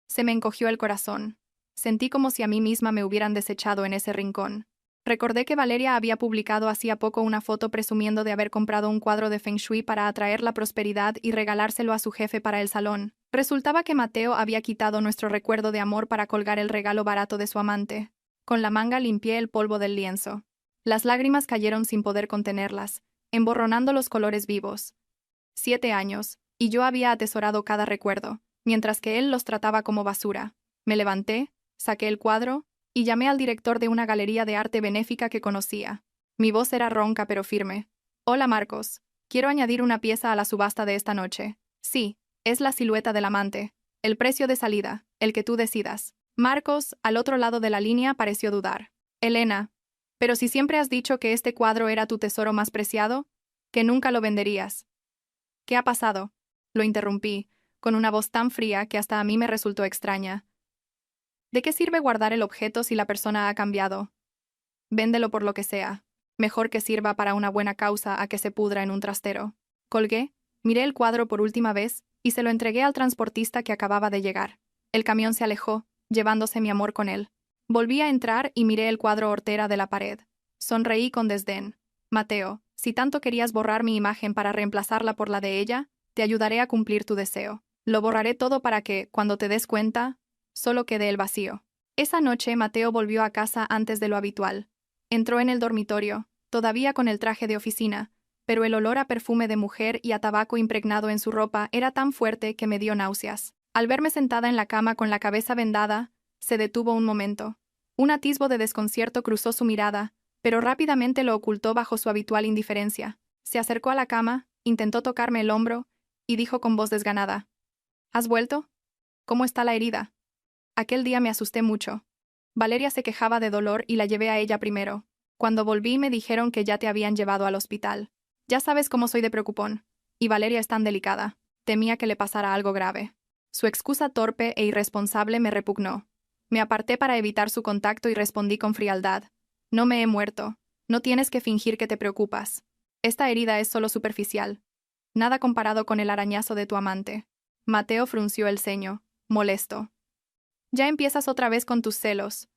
Speaker 1: Se me encogió el corazón. Sentí como si a mí misma me hubieran desechado en ese rincón. Recordé que Valeria había publicado hacía poco una foto presumiendo de haber comprado un cuadro de Feng Shui para atraer la prosperidad y regalárselo a su jefe para el salón. Resultaba que Mateo había quitado nuestro recuerdo de amor para colgar el regalo barato de su amante. Con la manga limpié el polvo del lienzo. Las lágrimas cayeron sin poder contenerlas, emborronando los colores vivos. 7 años, y yo había atesorado cada recuerdo, mientras que él los trataba como basura. Me levanté, saqué el cuadro, y llamé al director de una galería de arte benéfica que conocía. Mi voz era ronca pero firme. Hola Marcos, quiero añadir una pieza a la subasta de esta noche. Sí, es la silueta del amante. El precio de salida, el que tú decidas. Marcos, al otro lado de la línea, pareció dudar. Elena, pero si siempre has dicho que este cuadro era tu tesoro más preciado, que nunca lo venderías. ¿Qué ha pasado? Lo interrumpí, con una voz tan fría que hasta a mí me resultó extraña. ¿De qué sirve guardar el objeto si la persona ha cambiado? Véndelo por lo que sea. Mejor que sirva para una buena causa a que se pudra en un trastero. Colgué, miré el cuadro por última vez y se lo entregué al transportista que acababa de llegar. El camión se alejó, llevándose mi amor con él. Volví a entrar y miré el cuadro hortera de la pared. Sonreí con desdén. Mateo, si tanto querías borrar mi imagen para reemplazarla por la de ella, te ayudaré a cumplir tu deseo. Lo borraré todo para que, cuando te des cuenta, solo quede el vacío. Esa noche Mateo volvió a casa antes de lo habitual. Entró en el dormitorio, todavía con el traje de oficina, pero el olor a perfume de mujer y a tabaco impregnado en su ropa era tan fuerte que me dio náuseas. Al verme sentada en la cama con la cabeza vendada, se detuvo un momento. Un atisbo de desconcierto cruzó su mirada, pero rápidamente lo ocultó bajo su habitual indiferencia. Se acercó a la cama, intentó tocarme el hombro, y dijo con voz desganada: ¿Has vuelto? ¿Cómo está la herida? Aquel día me asusté mucho. Valeria se quejaba de dolor y la llevé a ella primero. Cuando volví me dijeron que ya te habían llevado al hospital. Ya sabes cómo soy de preocupón. Y Valeria es tan delicada. Temía que le pasara algo grave. Su excusa torpe e irresponsable me repugnó. Me aparté para evitar su contacto y respondí con frialdad: No me he muerto. No tienes que fingir que te preocupas. Esta herida es solo superficial. Nada comparado con el arañazo de tu amante. Mateo frunció el ceño, molesto. Ya empiezas otra vez con tus celos.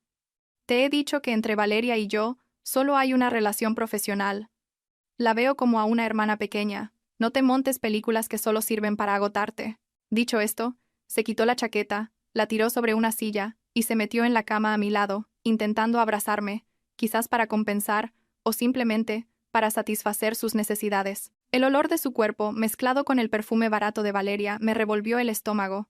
Speaker 1: Te he dicho que entre Valeria y yo solo hay una relación profesional. La veo como a una hermana pequeña. No te montes películas que solo sirven para agotarte. Dicho esto, se quitó la chaqueta, la tiró sobre una silla y se metió en la cama a mi lado, intentando abrazarme, quizás para compensar, o simplemente para satisfacer sus necesidades. El olor de su cuerpo, mezclado con el perfume barato de Valeria, me revolvió el estómago.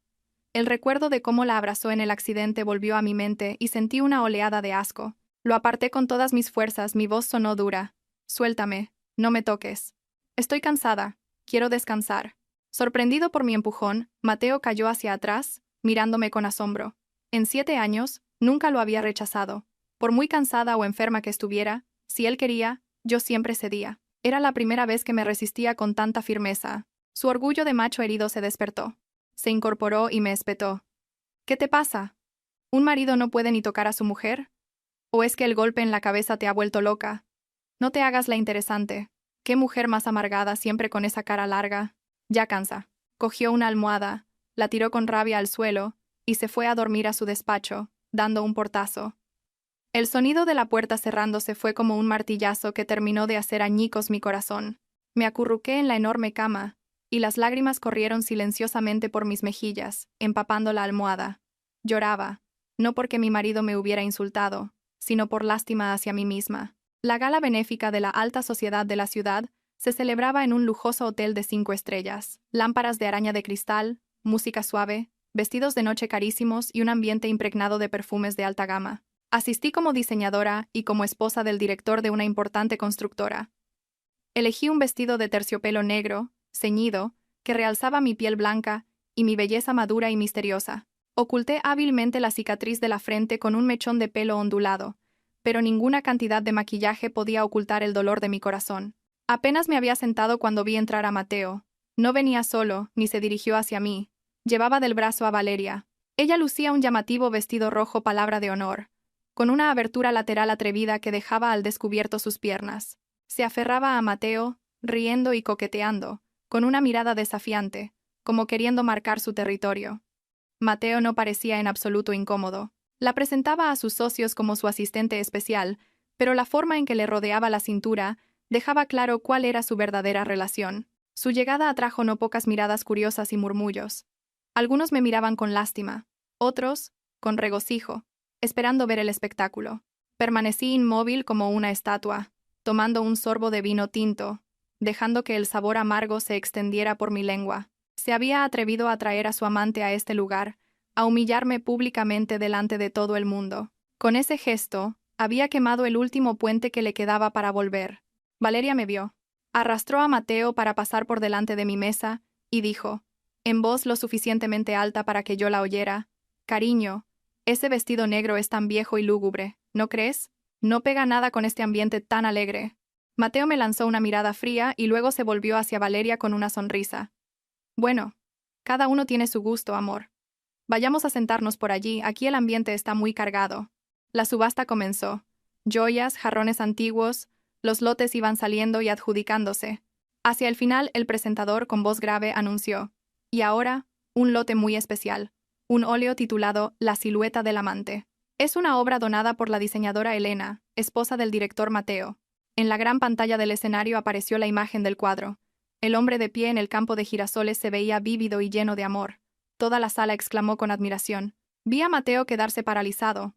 Speaker 1: El recuerdo de cómo la abrazó en el accidente volvió a mi mente y sentí una oleada de asco. Lo aparté con todas mis fuerzas, mi voz sonó dura. Suéltame, no me toques. Estoy cansada, quiero descansar. Sorprendido por mi empujón, Mateo cayó hacia atrás, mirándome con asombro. En 7 años, nunca lo había rechazado. Por muy cansada o enferma que estuviera, si él quería, yo siempre cedía. Era la primera vez que me resistía con tanta firmeza. Su orgullo de macho herido se despertó. Se incorporó y me espetó. ¿Qué te pasa? ¿Un marido no puede ni tocar a su mujer? ¿O es que el golpe en la cabeza te ha vuelto loca? No te hagas la interesante. ¿Qué mujer más amargada siempre con esa cara larga? Ya cansa. Cogió una almohada, la tiró con rabia al suelo y se fue a dormir a su despacho, dando un portazo. El sonido de la puerta cerrándose fue como un martillazo que terminó de hacer añicos mi corazón. Me acurruqué en la enorme cama, y las lágrimas corrieron silenciosamente por mis mejillas, empapando la almohada. Lloraba, no porque mi marido me hubiera insultado, sino por lástima hacia mí misma. La gala benéfica de la alta sociedad de la ciudad se celebraba en un lujoso hotel de 5 estrellas. Lámparas de araña de cristal, música suave, vestidos de noche carísimos y un ambiente impregnado de perfumes de alta gama. Asistí como diseñadora y como esposa del director de una importante constructora. Elegí un vestido de terciopelo negro, ceñido, que realzaba mi piel blanca y mi belleza madura y misteriosa. Oculté hábilmente la cicatriz de la frente con un mechón de pelo ondulado, pero ninguna cantidad de maquillaje podía ocultar el dolor de mi corazón. Apenas me había sentado cuando vi entrar a Mateo. No venía solo, ni se dirigió hacia mí. Llevaba del brazo a Valeria. Ella lucía un llamativo vestido rojo palabra de honor, con una abertura lateral atrevida que dejaba al descubierto sus piernas. Se aferraba a Mateo, riendo y coqueteando, con una mirada desafiante, como queriendo marcar su territorio. Mateo no parecía en absoluto incómodo. La presentaba a sus socios como su asistente especial, pero la forma en que le rodeaba la cintura dejaba claro cuál era su verdadera relación. Su llegada atrajo no pocas miradas curiosas y murmullos. Algunos me miraban con lástima, otros, con regocijo, esperando ver el espectáculo. Permanecí inmóvil como una estatua, tomando un sorbo de vino tinto, dejando que el sabor amargo se extendiera por mi lengua. Se había atrevido a traer a su amante a este lugar, a humillarme públicamente delante de todo el mundo. Con ese gesto, había quemado el último puente que le quedaba para volver. Valeria me vio. Arrastró a Mateo para pasar por delante de mi mesa y dijo, en voz lo suficientemente alta para que yo la oyera, «Cariño, ese vestido negro es tan viejo y lúgubre, ¿no crees? No pega nada con este ambiente tan alegre». Mateo me lanzó una mirada fría y luego se volvió hacia Valeria con una sonrisa. «Bueno, cada uno tiene su gusto, amor. Vayamos a sentarnos por allí, aquí el ambiente está muy cargado». La subasta comenzó. Joyas, jarrones antiguos, los lotes iban saliendo y adjudicándose. Hacia el final, el presentador con voz grave anunció, «Y ahora, un lote muy especial, un óleo titulado La silueta del amante. Es una obra donada por la diseñadora Elena, esposa del director Mateo». En la gran pantalla del escenario apareció la imagen del cuadro. El hombre de pie en el campo de girasoles se veía vívido y lleno de amor. Toda la sala exclamó con admiración. Vi a Mateo quedarse paralizado,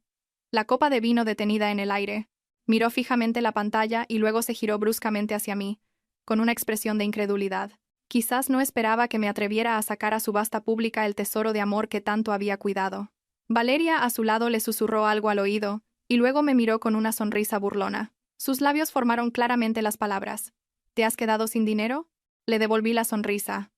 Speaker 1: la copa de vino detenida en el aire. Miró fijamente la pantalla y luego se giró bruscamente hacia mí, con una expresión de incredulidad. Quizás no esperaba que me atreviera a sacar a subasta pública el tesoro de amor que tanto había cuidado. Valeria a su lado le susurró algo al oído, y luego me miró con una sonrisa burlona. Sus labios formaron claramente las palabras. ¿Te has quedado sin dinero? Le devolví la sonrisa.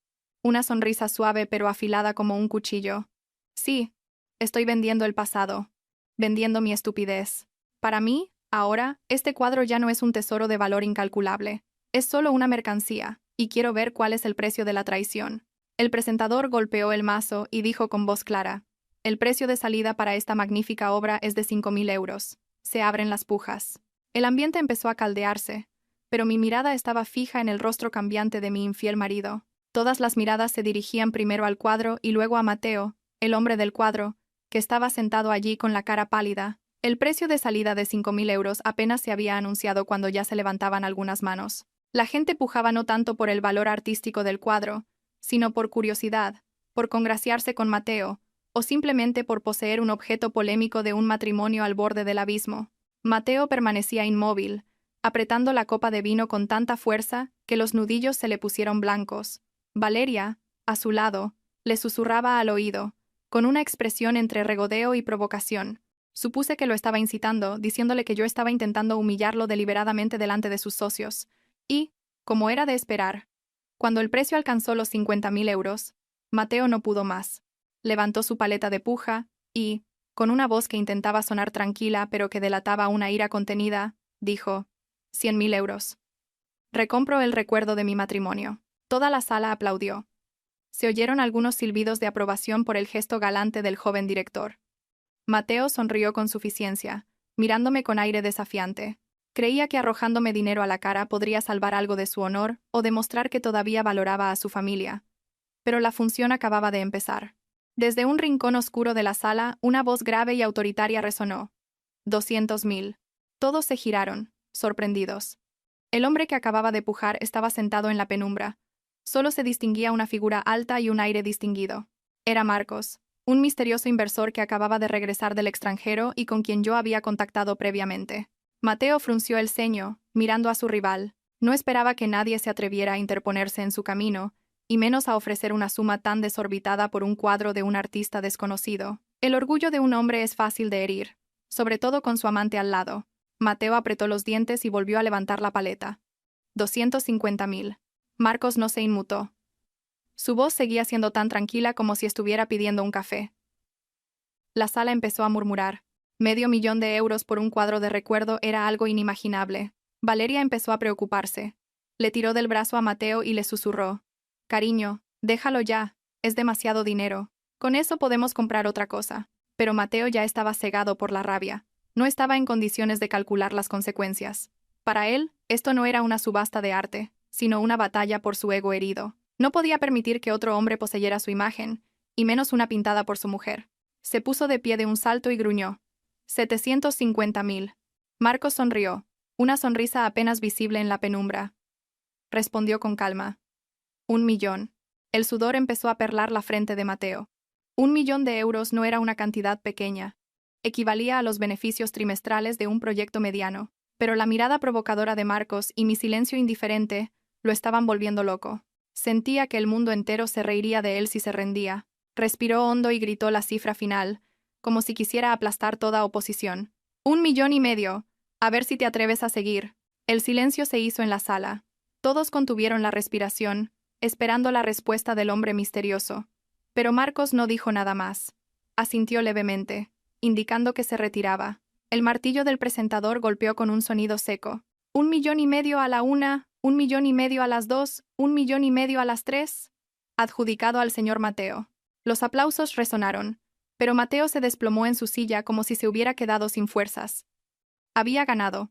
Speaker 1: Una sonrisa suave pero afilada como un cuchillo. Sí, estoy vendiendo el pasado. Vendiendo mi estupidez. Para mí, ahora, este cuadro ya no es un tesoro de valor incalculable. Es solo una mercancía, y quiero ver cuál es el precio de la traición. El presentador golpeó el mazo y dijo con voz clara, el precio de salida para esta magnífica obra es de 5.000 euros. Se abren las pujas. El ambiente empezó a caldearse, pero mi mirada estaba fija en el rostro cambiante de mi infiel marido. Todas las miradas se dirigían primero al cuadro y luego a Mateo, el hombre del cuadro, que estaba sentado allí con la cara pálida. El precio de salida de 5.000 euros apenas se había anunciado cuando ya se levantaban algunas manos. La gente pujaba no tanto por el valor artístico del cuadro, sino por curiosidad, por congraciarse con Mateo, o simplemente por poseer un objeto polémico de un matrimonio al borde del abismo. Mateo permanecía inmóvil, apretando la copa de vino con tanta fuerza que los nudillos se le pusieron blancos. Valeria, a su lado, le susurraba al oído, con una expresión entre regodeo y provocación. Supuse que lo estaba incitando, diciéndole que yo estaba intentando humillarlo deliberadamente delante de sus socios. Y, como era de esperar, cuando el precio alcanzó los 50.000 euros, Mateo no pudo más. Levantó su paleta de puja y, con una voz que intentaba sonar tranquila pero que delataba una ira contenida, dijo, 100.000 euros. Recompro el recuerdo de mi matrimonio. Toda la sala aplaudió. Se oyeron algunos silbidos de aprobación por el gesto galante del joven director. Mateo sonrió con suficiencia, mirándome con aire desafiante. Creía que arrojándome dinero a la cara podría salvar algo de su honor o demostrar que todavía valoraba a su familia. Pero la función acababa de empezar. Desde un rincón oscuro de la sala, una voz grave y autoritaria resonó. 200.000. Todos se giraron, sorprendidos. El hombre que acababa de pujar estaba sentado en la penumbra. Solo se distinguía una figura alta y un aire distinguido. Era Marcos, un misterioso inversor que acababa de regresar del extranjero y con quien yo había contactado previamente. Mateo frunció el ceño, mirando a su rival. No esperaba que nadie se atreviera a interponerse en su camino, y menos a ofrecer una suma tan desorbitada por un cuadro de un artista desconocido. El orgullo de un hombre es fácil de herir, sobre todo con su amante al lado. Mateo apretó los dientes y volvió a levantar la paleta. 250.000. Marcos no se inmutó. Su voz seguía siendo tan tranquila como si estuviera pidiendo un café. La sala empezó a murmurar. 500.000 euros por un cuadro de recuerdo era algo inimaginable. Valeria empezó a preocuparse. Le tiró del brazo a Mateo y le susurró. Cariño, déjalo ya, es demasiado dinero. Con eso podemos comprar otra cosa. Pero Mateo ya estaba cegado por la rabia. No estaba en condiciones de calcular las consecuencias. Para él, Esto no era una subasta de arte, sino una batalla por su ego herido. No podía permitir que otro hombre poseyera su imagen, y menos una pintada por su mujer. Se puso de pie de un salto y gruñó. 750.000. Marcos sonrió, una sonrisa apenas visible en la penumbra. Respondió con calma. 1.000.000. El sudor empezó a perlar la frente de Mateo. 1.000.000 de euros no era una cantidad pequeña. Equivalía a los beneficios trimestrales de un proyecto mediano, pero la mirada provocadora de Marcos y mi silencio indiferente lo estaban volviendo loco. Sentía que el mundo entero se reiría de él si se rendía. Respiró hondo y gritó la cifra final, como si quisiera aplastar toda oposición. 1.500.000. A ver si te atreves a seguir. El silencio se hizo en la sala. Todos contuvieron la respiración, esperando la respuesta del hombre misterioso. Pero Marcos no dijo nada más. Asintió levemente, indicando que se retiraba. El martillo del presentador golpeó con un sonido seco. 1.500.000 a la 1, 1.500.000 a las 2, 1.500.000 a las 3. Adjudicado al señor Mateo. Los aplausos resonaron, pero Mateo se desplomó en su silla como si se hubiera quedado sin fuerzas. Había ganado.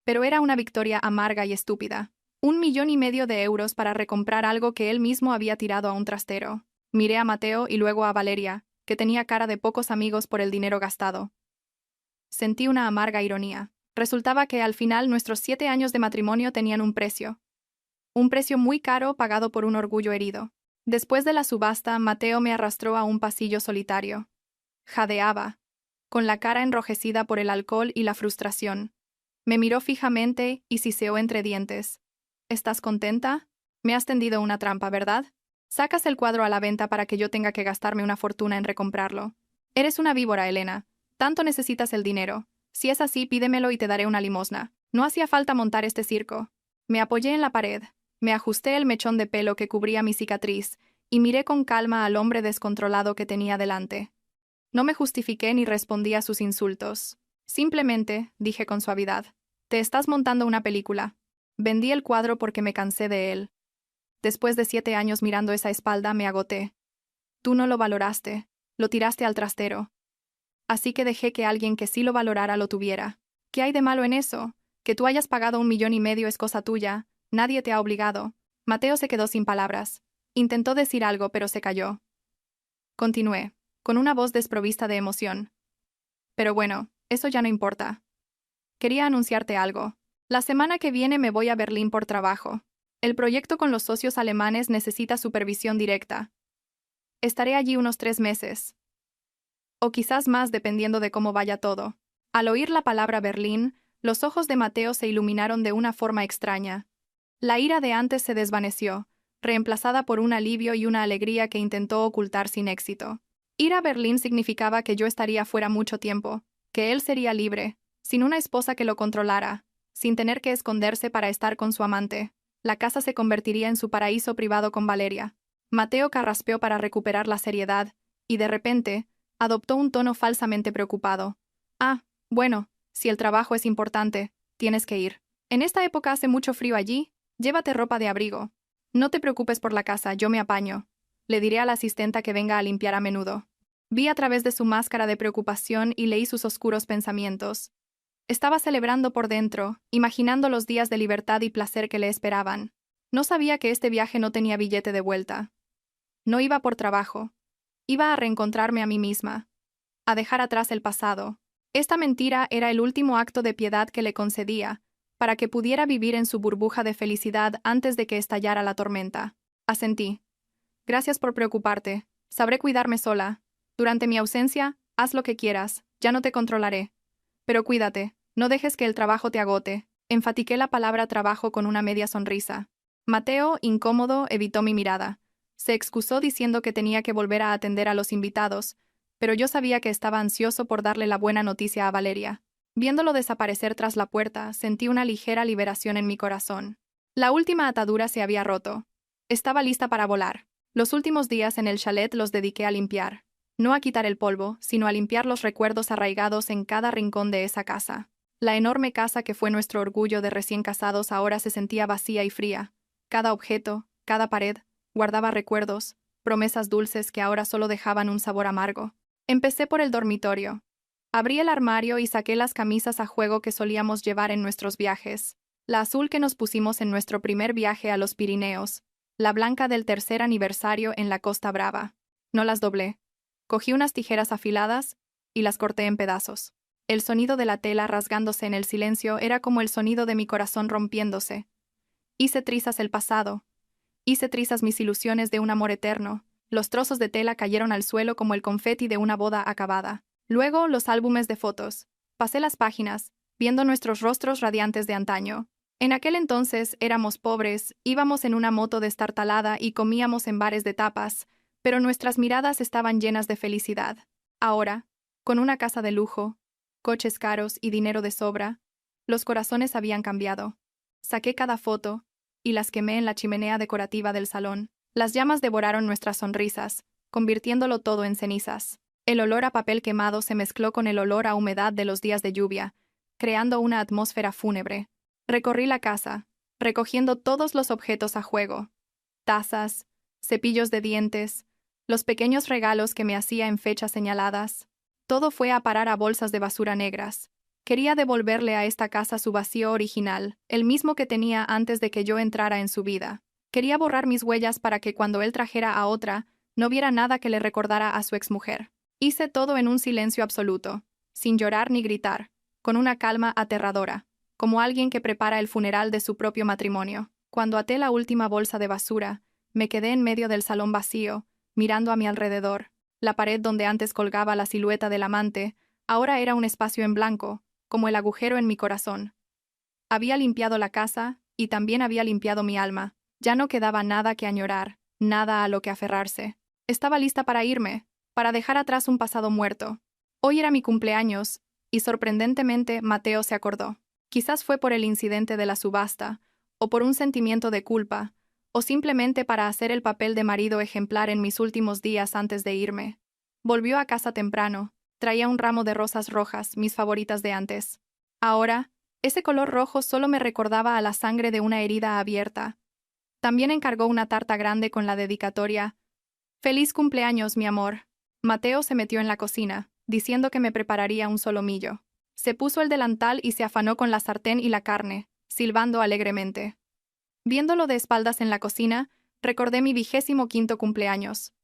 Speaker 1: Pero era una victoria amarga y estúpida. 1.500.000 de euros para recomprar algo que él mismo había tirado a un trastero. Miré a Mateo y luego a Valeria, que tenía cara de pocos amigos por el dinero gastado. Sentí una amarga ironía. Resultaba que al final nuestros 7 años de matrimonio tenían un precio. Un precio muy caro pagado por un orgullo herido. Después de la subasta, Mateo me arrastró a un pasillo solitario. Jadeaba, con la cara enrojecida por el alcohol y la frustración. Me miró fijamente y siseó entre dientes. ¿Estás contenta? Me has tendido una trampa, ¿verdad? Sacas el cuadro a la venta para que yo tenga que gastarme una fortuna en recomprarlo. Eres una víbora, Elena. Tanto necesitas el dinero. Si es así, pídemelo y te daré una limosna. No hacía falta montar este circo. Me apoyé en la pared, me ajusté el mechón de pelo que cubría mi cicatriz y miré con calma al hombre descontrolado que tenía delante. No me justifiqué ni respondí a sus insultos. Simplemente, dije con suavidad, te estás montando una película. Vendí el cuadro porque me cansé de él. Después de 7 años mirando esa espalda, me agoté. Tú no lo valoraste, lo tiraste al trastero. Así que dejé que alguien que sí lo valorara lo tuviera. ¿Qué hay de malo en eso? Que tú hayas pagado 1.500.000 es cosa tuya, nadie te ha obligado. Mateo se quedó sin palabras. Intentó decir algo, pero se calló. Continué, con una voz desprovista de emoción. Pero bueno, eso ya no importa. Quería anunciarte algo. La semana que viene me voy a Berlín por trabajo. El proyecto con los socios alemanes necesita supervisión directa. Estaré allí unos 3 meses. O quizás más dependiendo de cómo vaya todo. Al oír la palabra Berlín, los ojos de Mateo se iluminaron de una forma extraña. La ira de antes se desvaneció, reemplazada por un alivio y una alegría que intentó ocultar sin éxito. Ir a Berlín significaba que yo estaría fuera mucho tiempo, que él sería libre, sin una esposa que lo controlara, sin tener que esconderse para estar con su amante. La casa se convertiría en su paraíso privado con Valeria. Mateo carraspeó para recuperar la seriedad, y de repente, adoptó un tono falsamente preocupado. Ah, bueno, si el trabajo es importante, tienes que ir. En esta época hace mucho frío allí, llévate ropa de abrigo. No te preocupes por la casa, yo me apaño. Le diré a la asistenta que venga a limpiar a menudo. Vi a través de su máscara de preocupación y leí sus oscuros pensamientos. Estaba celebrando por dentro, imaginando los días de libertad y placer que le esperaban. No sabía que este viaje no tenía billete de vuelta. No iba por trabajo. Iba a reencontrarme a mí misma. A dejar atrás el pasado. Esta mentira era el último acto de piedad que le concedía, para que pudiera vivir en su burbuja de felicidad antes de que estallara la tormenta. Asentí. Gracias por preocuparte. Sabré cuidarme sola. Durante mi ausencia, haz lo que quieras, ya no te controlaré. Pero cuídate, no dejes que el trabajo te agote. Enfatiqué la palabra trabajo con una media sonrisa. Mateo, incómodo, evitó mi mirada. Se excusó diciendo que tenía que volver a atender a los invitados, pero yo sabía que estaba ansioso por darle la buena noticia a Valeria. Viéndolo desaparecer tras la puerta, sentí una ligera liberación en mi corazón. La última atadura se había roto. Estaba lista para volar. Los últimos días en el chalet los dediqué a limpiar. No a quitar el polvo, sino a limpiar los recuerdos arraigados en cada rincón de esa casa. La enorme casa que fue nuestro orgullo de recién casados ahora se sentía vacía y fría. Cada objeto, cada pared, guardaba recuerdos, promesas dulces que ahora solo dejaban un sabor amargo. Empecé por el dormitorio. Abrí el armario y saqué las camisas a juego que solíamos llevar en nuestros viajes. La azul que nos pusimos en nuestro primer viaje a los Pirineos, la blanca del tercer aniversario en la Costa Brava. No las doblé. Cogí unas tijeras afiladas y las corté en pedazos. El sonido de la tela rasgándose en el silencio era como el sonido de mi corazón rompiéndose. Hice trizas el pasado. Hice trizas mis ilusiones de un amor eterno. Los trozos de tela cayeron al suelo como el confeti de una boda acabada. Luego, los álbumes de fotos. Pasé las páginas, viendo nuestros rostros radiantes de antaño. En aquel entonces éramos pobres, íbamos en una moto destartalada y comíamos en bares de tapas, pero nuestras miradas estaban llenas de felicidad. Ahora, con una casa de lujo, coches caros y dinero de sobra, los corazones habían cambiado. Saqué cada foto y las quemé en la chimenea decorativa del salón. Las llamas devoraron nuestras sonrisas, convirtiéndolo todo en cenizas. El olor a papel quemado se mezcló con el olor a humedad de los días de lluvia, creando una atmósfera fúnebre. Recorrí la casa, recogiendo todos los objetos a juego. Tazas, cepillos de dientes, los pequeños regalos que me hacía en fechas señaladas. Todo fue a parar a bolsas de basura negras. Quería devolverle a esta casa su vacío original, el mismo que tenía antes de que yo entrara en su vida. Quería borrar mis huellas para que cuando él trajera a otra, no viera nada que le recordara a su exmujer. Hice todo en un silencio absoluto, sin llorar ni gritar, con una calma aterradora, como alguien que prepara el funeral de su propio matrimonio. Cuando até la última bolsa de basura, me quedé en medio del salón vacío, mirando a mi alrededor. La pared donde antes colgaba la silueta del amante, ahora era un espacio en blanco, como el agujero en mi corazón. Había limpiado la casa, y también había limpiado mi alma. Ya no quedaba nada que añorar, nada a lo que aferrarse. Estaba lista para irme, para dejar atrás un pasado muerto. Hoy era mi cumpleaños, y sorprendentemente Mateo se acordó. Quizás fue por el incidente de la subasta, o por un sentimiento de culpa, o simplemente para hacer el papel de marido ejemplar en mis últimos días antes de irme. Volvió a casa temprano, traía un ramo de rosas rojas, mis favoritas de antes. Ahora, ese color rojo solo me recordaba a la sangre de una herida abierta. También encargó una tarta grande con la dedicatoria: «Feliz cumpleaños, mi amor». Mateo se metió en la cocina, diciendo que me prepararía un solomillo. Se puso el delantal y se afanó con la sartén y la carne, silbando alegremente. Viéndolo de espaldas en la cocina, recordé mi 25º cumpleaños.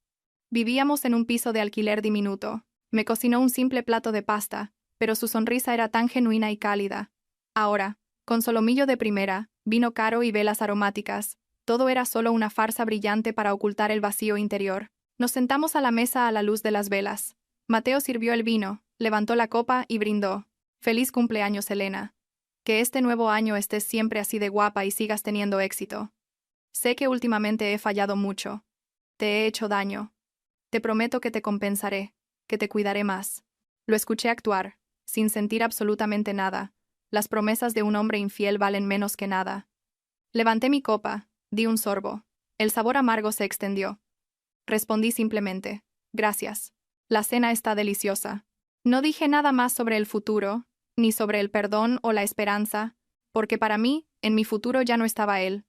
Speaker 1: Vivíamos en un piso de alquiler diminuto. Me cocinó un simple plato de pasta, pero su sonrisa era tan genuina y cálida. Ahora, con solomillo de primera, vino caro y velas aromáticas, todo era solo una farsa brillante para ocultar el vacío interior. Nos sentamos a la mesa a la luz de las velas. Mateo sirvió el vino, levantó la copa y brindó. «Feliz cumpleaños, Elena. Que este nuevo año estés siempre así de guapa y sigas teniendo éxito. Sé que últimamente he fallado mucho. Te he hecho daño. Te prometo que te compensaré, que te cuidaré más». Lo escuché actuar, sin sentir absolutamente nada. Las promesas de un hombre infiel valen menos que nada. Levanté mi copa, di un sorbo. El sabor amargo se extendió. Respondí simplemente: «Gracias. La cena está deliciosa». No dije nada más sobre el futuro, ni sobre el perdón o la esperanza, porque para mí, en mi futuro ya no estaba él.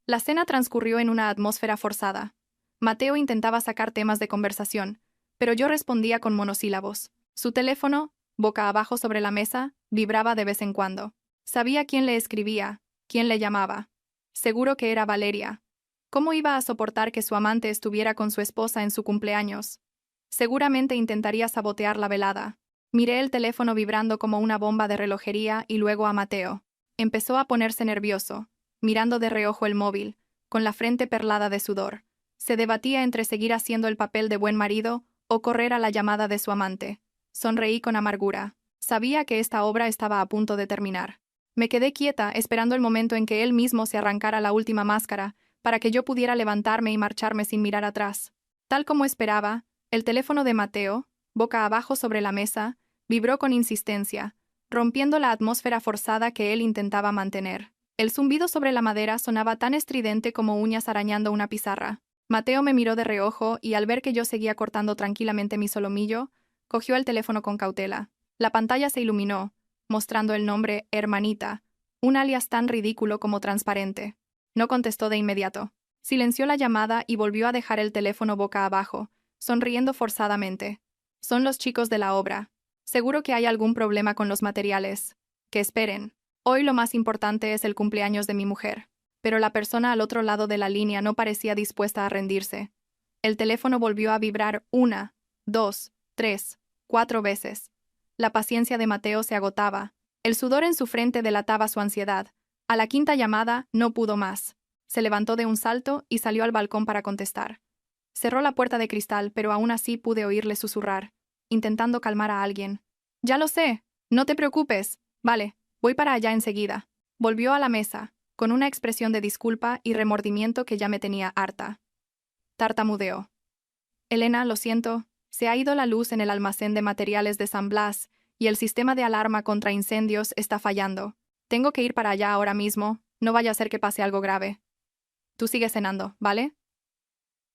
Speaker 1: La cena transcurrió en una atmósfera forzada. Mateo intentaba sacar temas de conversación, pero yo respondía con monosílabos. Su teléfono, boca abajo sobre la mesa, vibraba de vez en cuando. Sabía quién le escribía, quién le llamaba. Seguro que era Valeria. ¿Cómo iba a soportar que su amante estuviera con su esposa en su cumpleaños? Seguramente intentaría sabotear la velada. Miré el teléfono vibrando como una bomba de relojería y luego a Mateo. Empezó a ponerse nervioso, mirando de reojo el móvil, con la frente perlada de sudor. Se debatía entre seguir haciendo el papel de buen marido o correr a la llamada de su amante. Sonreí con amargura. Sabía que esta obra estaba a punto de terminar. Me quedé quieta, esperando el momento en que él mismo se arrancara la última máscara, para que yo pudiera levantarme y marcharme sin mirar atrás. Tal como esperaba, el teléfono de Mateo, boca abajo sobre la mesa, vibró con insistencia, rompiendo la atmósfera forzada que él intentaba mantener. El zumbido sobre la madera sonaba tan estridente como uñas arañando una pizarra. Mateo me miró de reojo y al ver que yo seguía cortando tranquilamente mi solomillo, cogió el teléfono con cautela. La pantalla se iluminó, mostrando el nombre Hermanita, un alias tan ridículo como transparente. No contestó de inmediato. Silenció la llamada y volvió a dejar el teléfono boca abajo, sonriendo forzadamente. «Son los chicos de la obra. Seguro que hay algún problema con los materiales. Que esperen». Hoy lo más importante es el cumpleaños de mi mujer. Pero la persona al otro lado de la línea no parecía dispuesta a rendirse. El teléfono volvió a vibrar 1, 2, 3, 4 veces. La paciencia de Mateo se agotaba. El sudor en su frente delataba su ansiedad. A la quinta llamada no pudo más. Se levantó de un salto y salió al balcón para contestar. Cerró la puerta de cristal, pero aún así pude oírle susurrar, intentando calmar a alguien. «Ya lo sé. No te preocupes. Vale, voy para allá enseguida». Volvió a la mesa, con una expresión de disculpa y remordimiento que ya me tenía harta. Tartamudeó. «Elena, lo siento. Se ha ido la luz en el almacén de materiales de San Blas y el sistema de alarma contra incendios está fallando. Tengo que ir para allá ahora mismo. No vaya a ser que pase algo grave. Tú sigue cenando, ¿vale?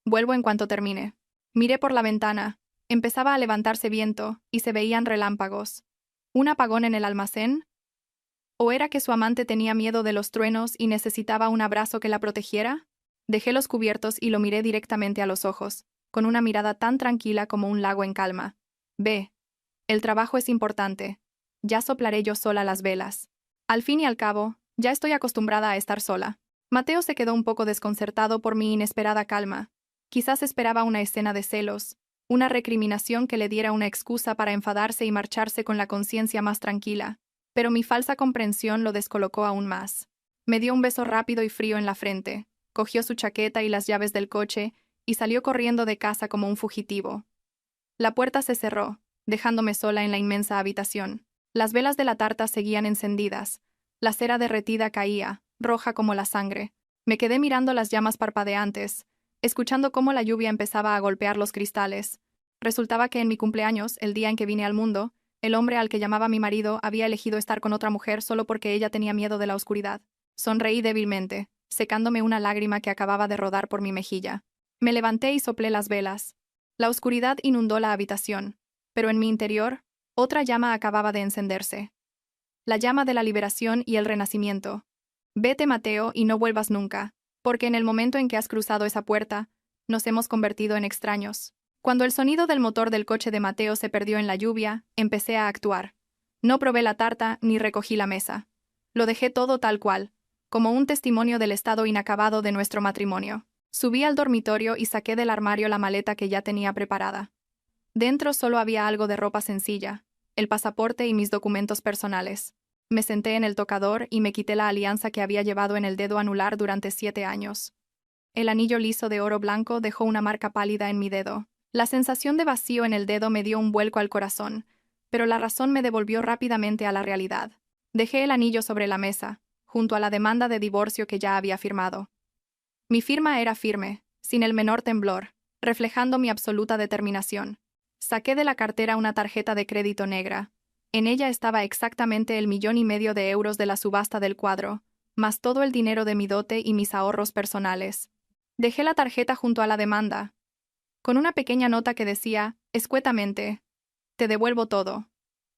Speaker 1: Vuelvo en cuanto termine». Miré por la ventana. Empezaba a levantarse viento y se veían relámpagos. ¿Un apagón en el almacén? ¿O era que su amante tenía miedo de los truenos y necesitaba un abrazo que la protegiera? Dejé los cubiertos y lo miré directamente a los ojos, con una mirada tan tranquila como un lago en calma. «Ve. El trabajo es importante. Ya soplaré yo sola las velas. Al fin y al cabo, ya estoy acostumbrada a estar sola». Mateo se quedó un poco desconcertado por mi inesperada calma. Quizás esperaba una escena de celos, una recriminación que le diera una excusa para enfadarse y marcharse con la conciencia más tranquila. Pero mi falsa comprensión lo descolocó aún más. Me dio un beso rápido y frío en la frente, cogió su chaqueta y las llaves del coche y salió corriendo de casa como un fugitivo. La puerta se cerró, dejándome sola en la inmensa habitación. Las velas de la tarta seguían encendidas. La cera derretida caía, roja como la sangre. Me quedé mirando las llamas parpadeantes, escuchando cómo la lluvia empezaba a golpear los cristales. Resultaba que en mi cumpleaños, el día en que vine al mundo, el hombre al que llamaba mi marido había elegido estar con otra mujer solo porque ella tenía miedo de la oscuridad. Sonreí débilmente, secándome una lágrima que acababa de rodar por mi mejilla. Me levanté y soplé las velas. La oscuridad inundó la habitación, pero en mi interior, otra llama acababa de encenderse. La llama de la liberación y el renacimiento. Vete, Mateo, y no vuelvas nunca, porque en el momento en que has cruzado esa puerta, nos hemos convertido en extraños. Cuando el sonido del motor del coche de Mateo se perdió en la lluvia, empecé a actuar. No probé la tarta ni recogí la mesa. Lo dejé todo tal cual, como un testimonio del estado inacabado de nuestro matrimonio. Subí al dormitorio y saqué del armario la maleta que ya tenía preparada. Dentro solo había algo de ropa sencilla, el pasaporte y mis documentos personales. Me senté en el tocador y me quité la alianza que había llevado en el dedo anular durante 7 años. El anillo liso de oro blanco dejó una marca pálida en mi dedo. La sensación de vacío en el dedo me dio un vuelco al corazón, pero la razón me devolvió rápidamente a la realidad. Dejé el anillo sobre la mesa, junto a la demanda de divorcio que ya había firmado. Mi firma era firme, sin el menor temblor, reflejando mi absoluta determinación. Saqué de la cartera una tarjeta de crédito negra. En ella estaba exactamente el 1,5 millones de euros de la subasta del cuadro, más todo el dinero de mi dote y mis ahorros personales. Dejé la tarjeta junto a la demanda, con una pequeña nota que decía, escuetamente, «Te devuelvo todo.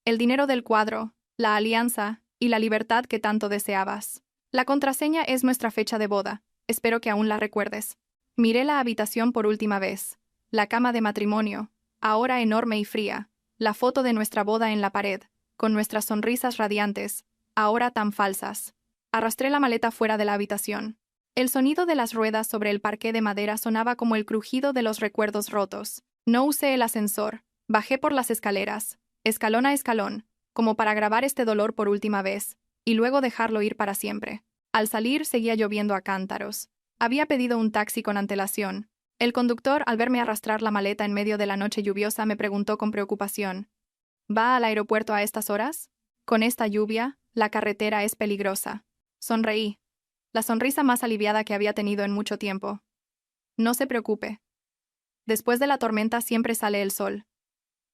Speaker 1: El dinero del cuadro, la alianza y la libertad que tanto deseabas. La contraseña es nuestra fecha de boda. Espero que aún la recuerdes». Miré la habitación por última vez. La cama de matrimonio, ahora enorme y fría. La foto de nuestra boda en la pared, con nuestras sonrisas radiantes, ahora tan falsas. Arrastré la maleta fuera de la habitación. El sonido de las ruedas sobre el parqué de madera sonaba como el crujido de los recuerdos rotos. No usé el ascensor. Bajé por las escaleras, escalón a escalón, como para grabar este dolor por última vez, y luego dejarlo ir para siempre. Al salir seguía lloviendo a cántaros. Había pedido un taxi con antelación. El conductor, al verme arrastrar la maleta en medio de la noche lluviosa, me preguntó con preocupación, «¿Va al aeropuerto a estas horas? Con esta lluvia, la carretera es peligrosa». Sonreí. La sonrisa más aliviada que había tenido en mucho tiempo. «No se preocupe. Después de la tormenta siempre sale el sol.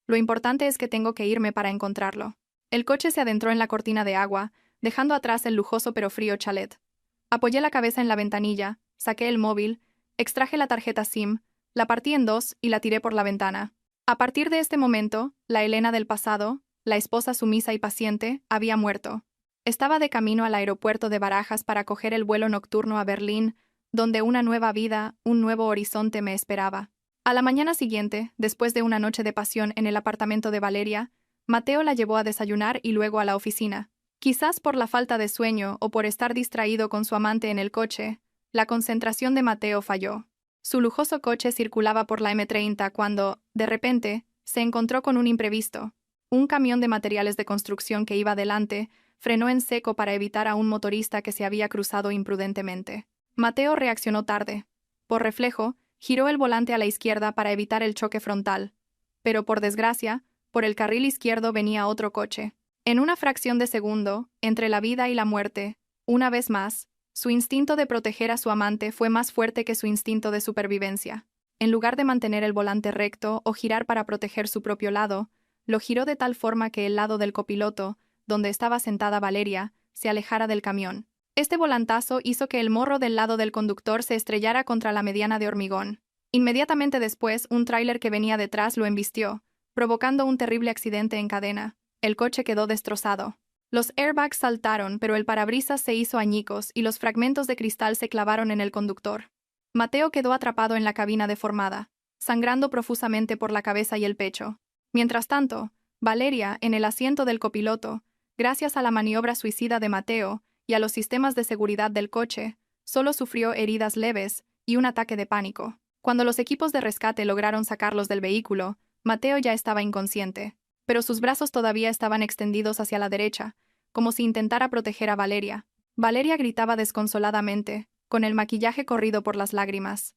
Speaker 1: Lo importante es que tengo que irme para encontrarlo». El coche se adentró en la cortina de agua, dejando atrás el lujoso pero frío chalet. Apoyé la cabeza en la ventanilla, saqué el móvil, extraje la tarjeta SIM, la partí en 2 y la tiré por la ventana. A partir de este momento, la Elena del pasado, la esposa sumisa y paciente, había muerto. Estaba de camino al aeropuerto de Barajas para coger el vuelo nocturno a Berlín, donde una nueva vida, un nuevo horizonte me esperaba. A la mañana siguiente, después de una noche de pasión en el apartamento de Valeria, Mateo la llevó a desayunar y luego a la oficina. Quizás por la falta de sueño o por estar distraído con su amante en el coche, la concentración de Mateo falló. Su lujoso coche circulaba por la M30 cuando, de repente, se encontró con un imprevisto. Un camión de materiales de construcción que iba delante frenó en seco para evitar a un motorista que se había cruzado imprudentemente. Mateo reaccionó tarde. Por reflejo, giró el volante a la izquierda para evitar el choque frontal. Pero por desgracia, por el carril izquierdo venía otro coche. En una fracción de segundo, entre la vida y la muerte, una vez más, su instinto de proteger a su amante fue más fuerte que su instinto de supervivencia. En lugar de mantener el volante recto o girar para proteger su propio lado, lo giró de tal forma que el lado del copiloto, donde estaba sentada Valeria, se alejara del camión. Este volantazo hizo que el morro del lado del conductor se estrellara contra la mediana de hormigón. Inmediatamente después, un tráiler que venía detrás lo embistió, provocando un terrible accidente en cadena. El coche quedó destrozado. Los airbags saltaron, pero el parabrisas se hizo añicos y los fragmentos de cristal se clavaron en el conductor. Mateo quedó atrapado en la cabina deformada, sangrando profusamente por la cabeza y el pecho. Mientras tanto, Valeria, en el asiento del copiloto, gracias a la maniobra suicida de Mateo y a los sistemas de seguridad del coche, solo sufrió heridas leves y un ataque de pánico. Cuando los equipos de rescate lograron sacarlos del vehículo, Mateo ya estaba inconsciente, pero sus brazos todavía estaban extendidos hacia la derecha, como si intentara proteger a Valeria. Valeria gritaba desconsoladamente, con el maquillaje corrido por las lágrimas.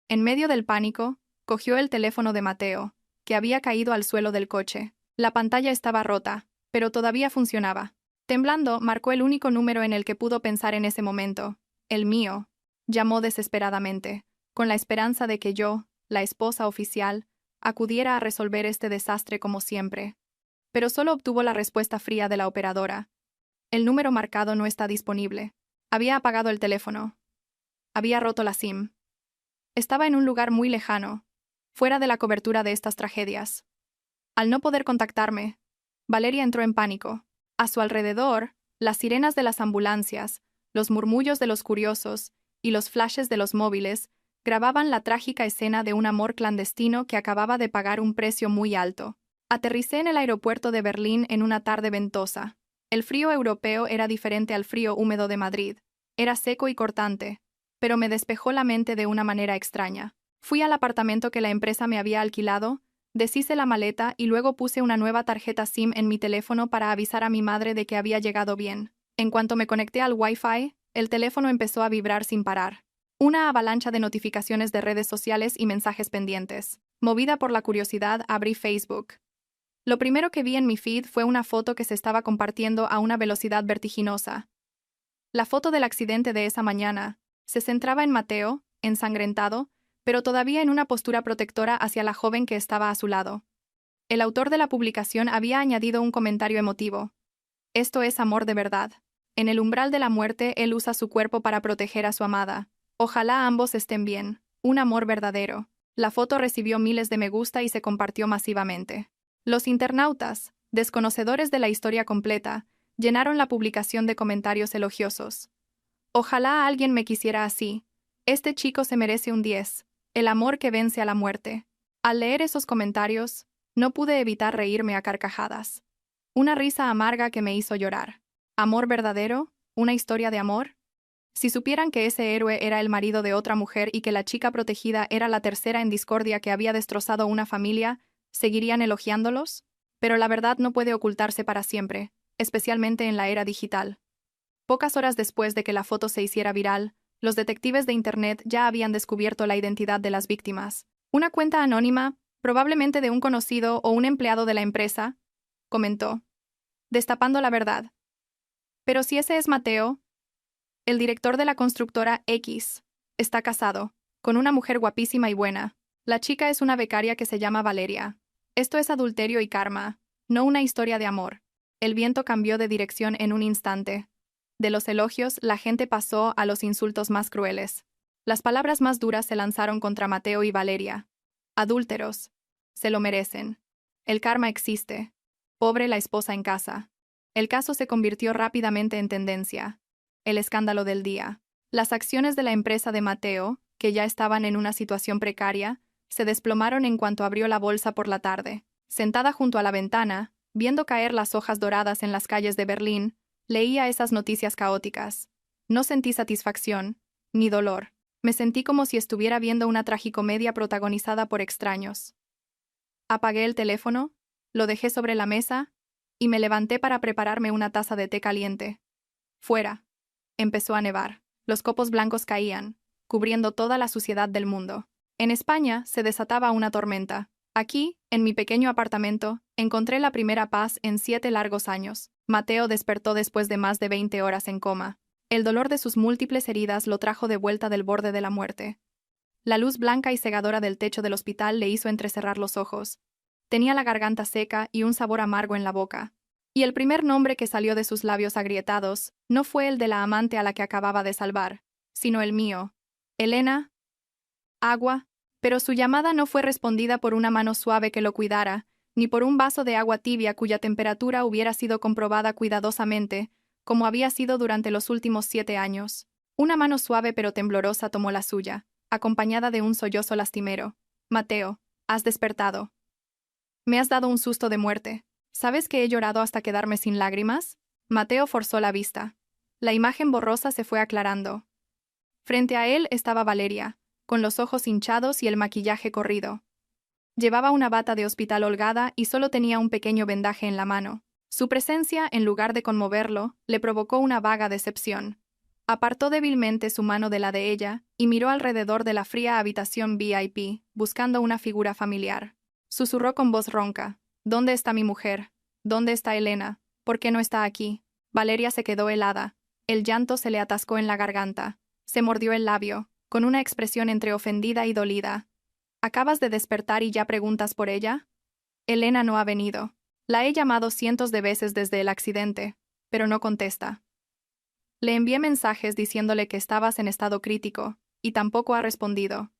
Speaker 1: En medio del pánico, cogió el teléfono de Mateo, que había caído al suelo del coche. La pantalla estaba rota, pero todavía funcionaba. Temblando, marcó el único número en el que pudo pensar en ese momento, el mío. Llamó desesperadamente, con la esperanza de que yo, la esposa oficial, acudiera a resolver este desastre como siempre. Pero solo obtuvo la respuesta fría de la operadora. El número marcado no está disponible. Había apagado el teléfono. Había roto la SIM. Estaba en un lugar muy lejano, fuera de la cobertura de estas tragedias. Al no poder contactarme, Valeria entró en pánico. A su alrededor, las sirenas de las ambulancias, los murmullos de los curiosos y los flashes de los móviles grababan la trágica escena de un amor clandestino que acababa de pagar un precio muy alto. Aterricé en el aeropuerto de Berlín en una tarde ventosa. El frío europeo era diferente al frío húmedo de Madrid. Era seco y cortante, pero me despejó la mente de una manera extraña. Fui al apartamento que la empresa me había alquilado, deshice la maleta y luego puse una nueva tarjeta SIM en mi teléfono para avisar a mi madre de que había llegado bien. En cuanto me conecté al Wi-Fi, el teléfono empezó a vibrar sin parar. Una avalancha de notificaciones de redes sociales y mensajes pendientes. Movida por la curiosidad, abrí Facebook. Lo primero que vi en mi feed fue una foto que se estaba compartiendo a una velocidad vertiginosa. La foto del accidente de esa mañana se centraba en Mateo, ensangrentado, pero todavía en una postura protectora hacia la joven que estaba a su lado. El autor de la publicación había añadido un comentario emotivo. Esto es amor de verdad. En el umbral de la muerte, él usa su cuerpo para proteger a su amada. Ojalá ambos estén bien. Un amor verdadero. La foto recibió miles de me gusta y se compartió masivamente. Los internautas, desconocedores de la historia completa, llenaron la publicación de comentarios elogiosos. Ojalá alguien me quisiera así. Este chico se merece un 10. El amor que vence a la muerte. Al leer esos comentarios, no pude evitar reírme a carcajadas. Una risa amarga que me hizo llorar. ¿Amor verdadero? ¿Una historia de amor? Si supieran que ese héroe era el marido de otra mujer y que la chica protegida era la tercera en discordia que había destrozado una familia, ¿seguirían elogiándolos? Pero la verdad no puede ocultarse para siempre, especialmente en la era digital. Pocas horas después de que la foto se hiciera viral, los detectives de Internet ya habían descubierto la identidad de las víctimas. Una cuenta anónima, probablemente de un conocido o un empleado de la empresa, comentó, destapando la verdad. Pero si ese es Mateo, el director de la constructora X, está casado, con una mujer guapísima y buena. La chica es una becaria que se llama Valeria. Esto es adulterio y karma, no una historia de amor. El viento cambió de dirección en un instante. De los elogios, la gente pasó a los insultos más crueles. Las palabras más duras se lanzaron contra Mateo y Valeria. Adúlteros. Se lo merecen. El karma existe. Pobre la esposa en casa. El caso se convirtió rápidamente en tendencia. El escándalo del día. Las acciones de la empresa de Mateo, que ya estaban en una situación precaria, se desplomaron en cuanto abrió la bolsa por la tarde. Sentada junto a la ventana, viendo caer las hojas doradas en las calles de Berlín, Leía esas noticias caóticas. No sentí satisfacción, ni dolor. Me sentí como si estuviera viendo una tragicomedia protagonizada por extraños. Apagué el teléfono, lo dejé sobre la mesa, y me levanté para prepararme una taza de té caliente. Fuera. Empezó a nevar. Los copos blancos caían, cubriendo toda la suciedad del mundo. En España se desataba una tormenta. Aquí, en mi pequeño apartamento, encontré la primera paz en 7 largos años. Mateo despertó después de más de 20 horas en coma. El dolor de sus múltiples heridas lo trajo de vuelta del borde de la muerte. La luz blanca y cegadora del techo del hospital le hizo entrecerrar los ojos. Tenía la garganta seca y un sabor amargo en la boca. Y el primer nombre que salió de sus labios agrietados no fue el de la amante a la que acababa de salvar, sino el mío. Elena. Agua. Pero su llamada no fue respondida por una mano suave que lo cuidara, ni por un vaso de agua tibia cuya temperatura hubiera sido comprobada cuidadosamente, como había sido durante los últimos 7 años. Una mano suave pero temblorosa tomó la suya, acompañada de un sollozo lastimero. Mateo, has despertado. Me has dado un susto de muerte. ¿Sabes que he llorado hasta quedarme sin lágrimas? Mateo forzó la vista. La imagen borrosa se fue aclarando. Frente a él estaba Valeria, con los ojos hinchados y el maquillaje corrido. Llevaba una bata de hospital holgada y solo tenía un pequeño vendaje en la mano. Su presencia, en lugar de conmoverlo, le provocó una vaga decepción. Apartó débilmente su mano de la de ella y miró alrededor de la fría habitación VIP, buscando una figura familiar. Susurró con voz ronca: ¿Dónde está mi mujer? ¿Dónde está Elena? ¿Por qué no está aquí? Valeria se quedó helada. El llanto se le atascó en la garganta. Se mordió el labio, con una expresión entre ofendida y dolida. ¿Acabas de despertar y ya preguntas por ella? Elena no ha venido. La he llamado cientos de veces desde el accidente, pero no contesta. Le envié mensajes diciéndole que estabas en estado crítico, y tampoco ha respondido.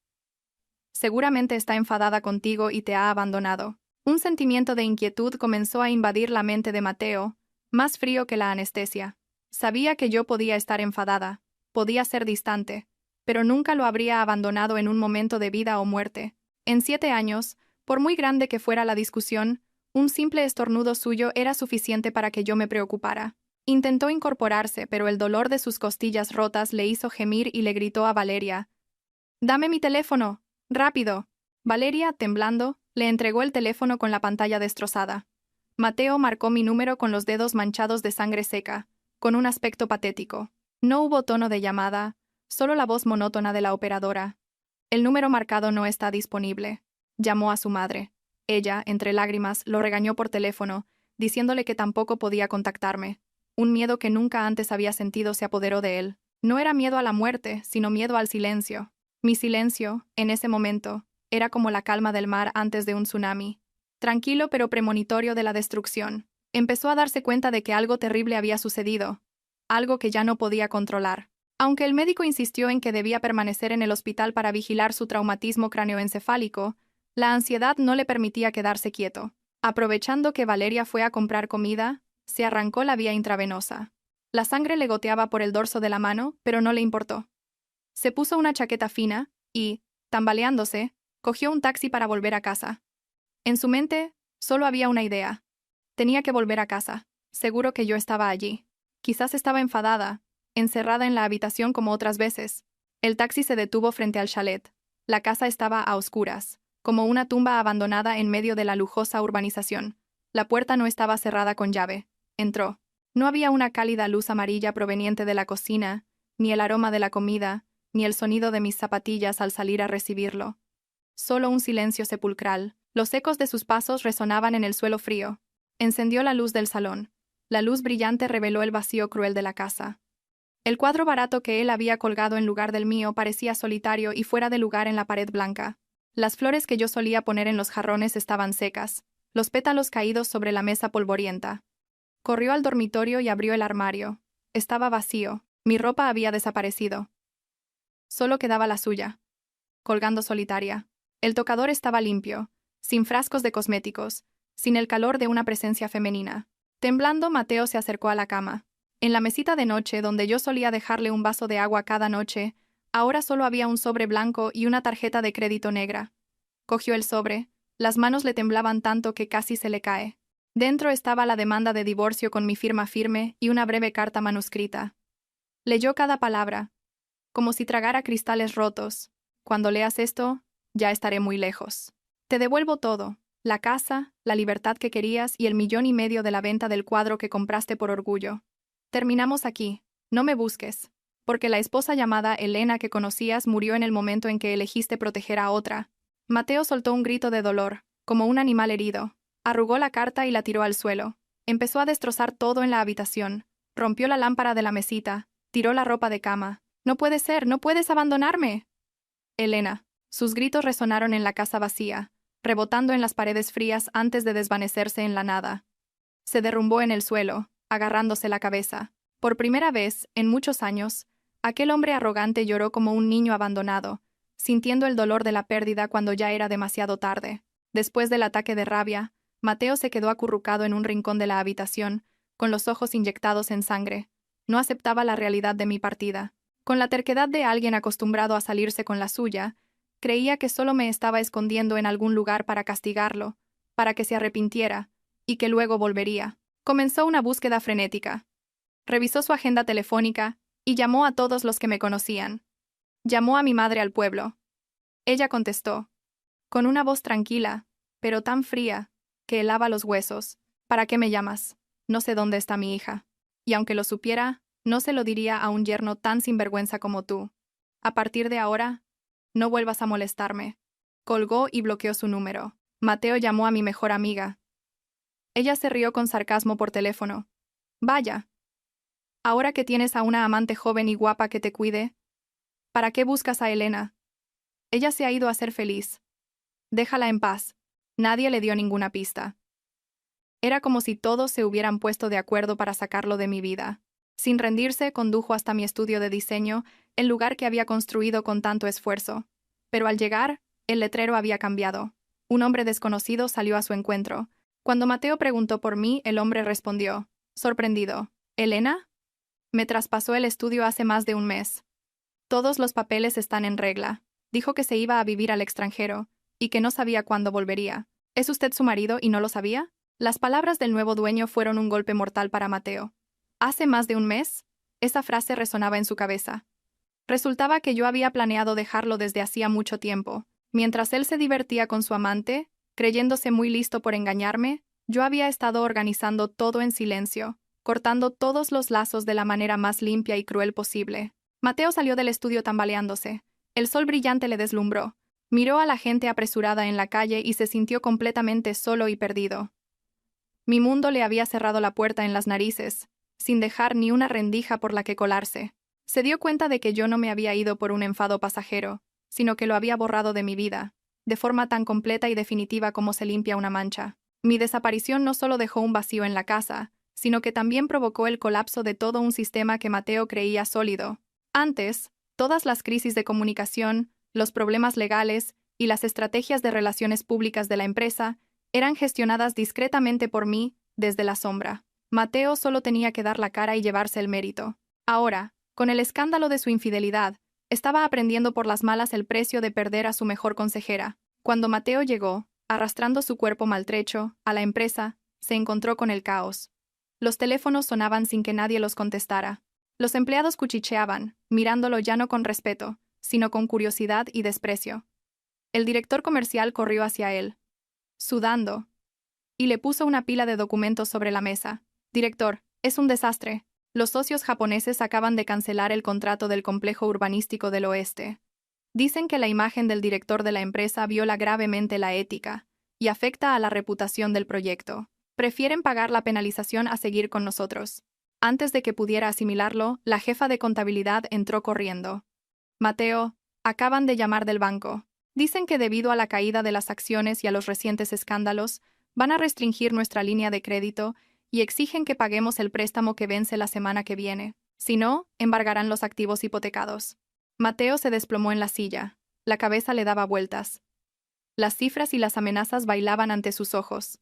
Speaker 1: Seguramente está enfadada contigo y te ha abandonado. Un sentimiento de inquietud comenzó a invadir la mente de Mateo, más frío que la anestesia. Sabía que yo podía estar enfadada, podía ser distante, pero nunca lo habría abandonado en un momento de vida o muerte. En 7 años, por muy grande que fuera la discusión, un simple estornudo suyo era suficiente para que yo me preocupara. Intentó incorporarse, pero el dolor de sus costillas rotas le hizo gemir y le gritó a Valeria: «¡Dame mi teléfono! ¡Rápido!». Valeria, temblando, le entregó el teléfono con la pantalla destrozada. Mateo marcó mi número con los dedos manchados de sangre seca, con un aspecto patético. No hubo tono de llamada, solo la voz monótona de la operadora. «El número marcado no está disponible». Llamó a su madre. Ella, entre lágrimas, lo regañó por teléfono, diciéndole que tampoco podía contactarme. Un miedo que nunca antes había sentido se apoderó de él. No era miedo a la muerte, sino miedo al silencio. Mi silencio, en ese momento, era como la calma del mar antes de un tsunami. Tranquilo pero premonitorio de la destrucción. Empezó a darse cuenta de que algo terrible había sucedido. Algo que ya no podía controlar. Aunque el médico insistió en que debía permanecer en el hospital para vigilar su traumatismo cráneoencefálico, la ansiedad no le permitía quedarse quieto. Aprovechando que Valeria fue a comprar comida, se arrancó la vía intravenosa. La sangre le goteaba por el dorso de la mano, pero no le importó. Se puso una chaqueta fina y, tambaleándose, cogió un taxi para volver a casa. En su mente, solo había una idea. Tenía que volver a casa. Seguro que yo estaba allí. Quizás estaba enfadada, encerrada en la habitación como otras veces. El taxi se detuvo frente al chalet. La casa estaba a oscuras, como una tumba abandonada en medio de la lujosa urbanización. La puerta no estaba cerrada con llave. Entró. No había una cálida luz amarilla proveniente de la cocina, ni el aroma de la comida, ni el sonido de mis zapatillas al salir a recibirlo. Solo un silencio sepulcral. Los ecos de sus pasos resonaban en el suelo frío. Encendió la luz del salón. La luz brillante reveló el vacío cruel de la casa. El cuadro barato que él había colgado en lugar del mío parecía solitario y fuera de lugar en la pared blanca. Las flores que yo solía poner en los jarrones estaban secas, los pétalos caídos sobre la mesa polvorienta. Corrió al dormitorio y abrió el armario. Estaba vacío. Mi ropa había desaparecido. Solo quedaba la suya, colgando solitaria. El tocador estaba limpio, sin frascos de cosméticos, sin el calor de una presencia femenina. Temblando, Mateo se acercó a la cama. En la mesita de noche, donde yo solía dejarle un vaso de agua cada noche, ahora solo había un sobre blanco y una tarjeta de crédito negra. Cogió el sobre. Las manos le temblaban tanto que casi se le cae. Dentro estaba la demanda de divorcio con mi firma firme y una breve carta manuscrita. Leyó cada palabra, como si tragara cristales rotos. Cuando leas esto, ya estaré muy lejos. Te devuelvo todo, la casa, la libertad que querías y el 1,5 millones de la venta del cuadro que compraste por orgullo. Terminamos aquí, no me busques, porque la esposa llamada Elena que conocías murió en el momento en que elegiste proteger a otra. Mateo soltó un grito de dolor, como un animal herido. Arrugó la carta y la tiró al suelo. Empezó a destrozar todo en la habitación. Rompió la lámpara de la mesita, tiró la ropa de cama. «No puede ser, no puedes abandonarme». Elena. Sus gritos resonaron en la casa vacía, rebotando en las paredes frías antes de desvanecerse en la nada. Se derrumbó en el suelo, agarrándose la cabeza. Por primera vez, en muchos años, aquel hombre arrogante lloró como un niño abandonado, sintiendo el dolor de la pérdida cuando ya era demasiado tarde. Después del ataque de rabia, Mateo se quedó acurrucado en un rincón de la habitación, con los ojos inyectados en sangre. No aceptaba la realidad de mi partida. Con la terquedad de alguien acostumbrado a salirse con la suya, creía que solo me estaba escondiendo en algún lugar para castigarlo, para que se arrepintiera, y que luego volvería. Comenzó una búsqueda frenética. Revisó su agenda telefónica y llamó a todos los que me conocían. Llamó a mi madre al pueblo. Ella contestó, con una voz tranquila, pero tan fría, que helaba los huesos. ¿Para qué me llamas? No sé dónde está mi hija. Y aunque lo supiera, no se lo diría a un yerno tan sinvergüenza como tú. A partir de ahora, no vuelvas a molestarme. Colgó y bloqueó su número. Mateo llamó a mi mejor amiga. Ella se rió con sarcasmo por teléfono. Vaya. Ahora que tienes a una amante joven y guapa que te cuide, ¿para qué buscas a Elena? Ella se ha ido a ser feliz. Déjala en paz. Nadie le dio ninguna pista. Era como si todos se hubieran puesto de acuerdo para sacarlo de mi vida. Sin rendirse, condujo hasta mi estudio de diseño, el lugar que había construido con tanto esfuerzo. Pero al llegar, el letrero había cambiado. Un hombre desconocido salió a su encuentro. Cuando Mateo preguntó por mí, el hombre respondió, sorprendido, «¿Elena?» Me traspasó el estudio hace más de un mes. Todos los papeles están en regla. Dijo que se iba a vivir al extranjero, y que no sabía cuándo volvería. ¿Es usted su marido y no lo sabía? Las palabras del nuevo dueño fueron un golpe mortal para Mateo. ¿Hace más de un mes? Esa frase resonaba en su cabeza. Resultaba que yo había planeado dejarlo desde hacía mucho tiempo. Mientras él se divertía con su amante, creyéndose muy listo por engañarme, yo había estado organizando todo en silencio, cortando todos los lazos de la manera más limpia y cruel posible. Mateo salió del estudio tambaleándose. El sol brillante le deslumbró. Miró a la gente apresurada en la calle y se sintió completamente solo y perdido. Mi mundo le había cerrado la puerta en las narices, sin dejar ni una rendija por la que colarse. Se dio cuenta de que yo no me había ido por un enfado pasajero, sino que lo había borrado de mi vida, de forma tan completa y definitiva como se limpia una mancha. Mi desaparición no solo dejó un vacío en la casa, sino que también provocó el colapso de todo un sistema que Mateo creía sólido. Antes, todas las crisis de comunicación, los problemas legales y las estrategias de relaciones públicas de la empresa eran gestionadas discretamente por mí, desde la sombra. Mateo solo tenía que dar la cara y llevarse el mérito. Ahora, con el escándalo de su infidelidad, estaba aprendiendo por las malas el precio de perder a su mejor consejera. Cuando Mateo llegó, arrastrando su cuerpo maltrecho, a la empresa, se encontró con el caos. Los teléfonos sonaban sin que nadie los contestara. Los empleados cuchicheaban, mirándolo ya no con respeto, sino con curiosidad y desprecio. El director comercial corrió hacia él, sudando, y le puso una pila de documentos sobre la mesa. «Director, es un desastre. Los socios japoneses acaban de cancelar el contrato del complejo urbanístico del oeste. Dicen que la imagen del director de la empresa viola gravemente la ética y afecta a la reputación del proyecto. Prefieren pagar la penalización a seguir con nosotros». Antes de que pudiera asimilarlo, la jefa de contabilidad entró corriendo. «Mateo, acaban de llamar del banco. Dicen que debido a la caída de las acciones y a los recientes escándalos, van a restringir nuestra línea de crédito y exigen que paguemos el préstamo que vence la semana que viene. Si no, embargarán los activos hipotecados». Mateo se desplomó en la silla. La cabeza le daba vueltas. Las cifras y las amenazas bailaban ante sus ojos.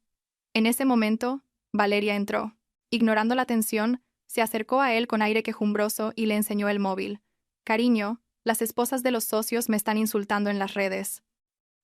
Speaker 1: En ese momento, Valeria entró. Ignorando la tensión, se acercó a él con aire quejumbroso y le enseñó el móvil. «Cariño, las esposas de los socios me están insultando en las redes».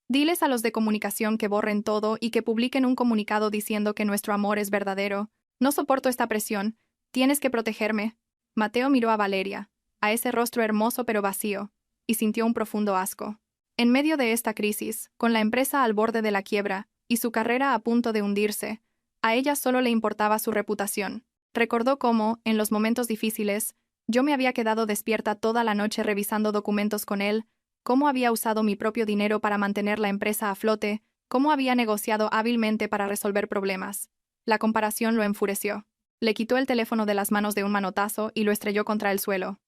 Speaker 1: Diles a los de comunicación que borren todo y que publiquen un comunicado diciendo que nuestro amor es verdadero. No soporto esta presión. Tienes que protegerme. Mateo miró a Valeria, a ese rostro hermoso pero vacío, y sintió un profundo asco. En medio de esta crisis, con la empresa al borde de la quiebra y su carrera a punto de hundirse, a ella solo le importaba su reputación. Recordó cómo, en los momentos difíciles, yo me había quedado despierta toda la noche revisando documentos con él, cómo había usado mi propio dinero para mantener la empresa a flote, cómo había negociado hábilmente para resolver problemas. La comparación lo enfureció. Le quitó el teléfono de las manos de un manotazo y lo estrelló contra el suelo.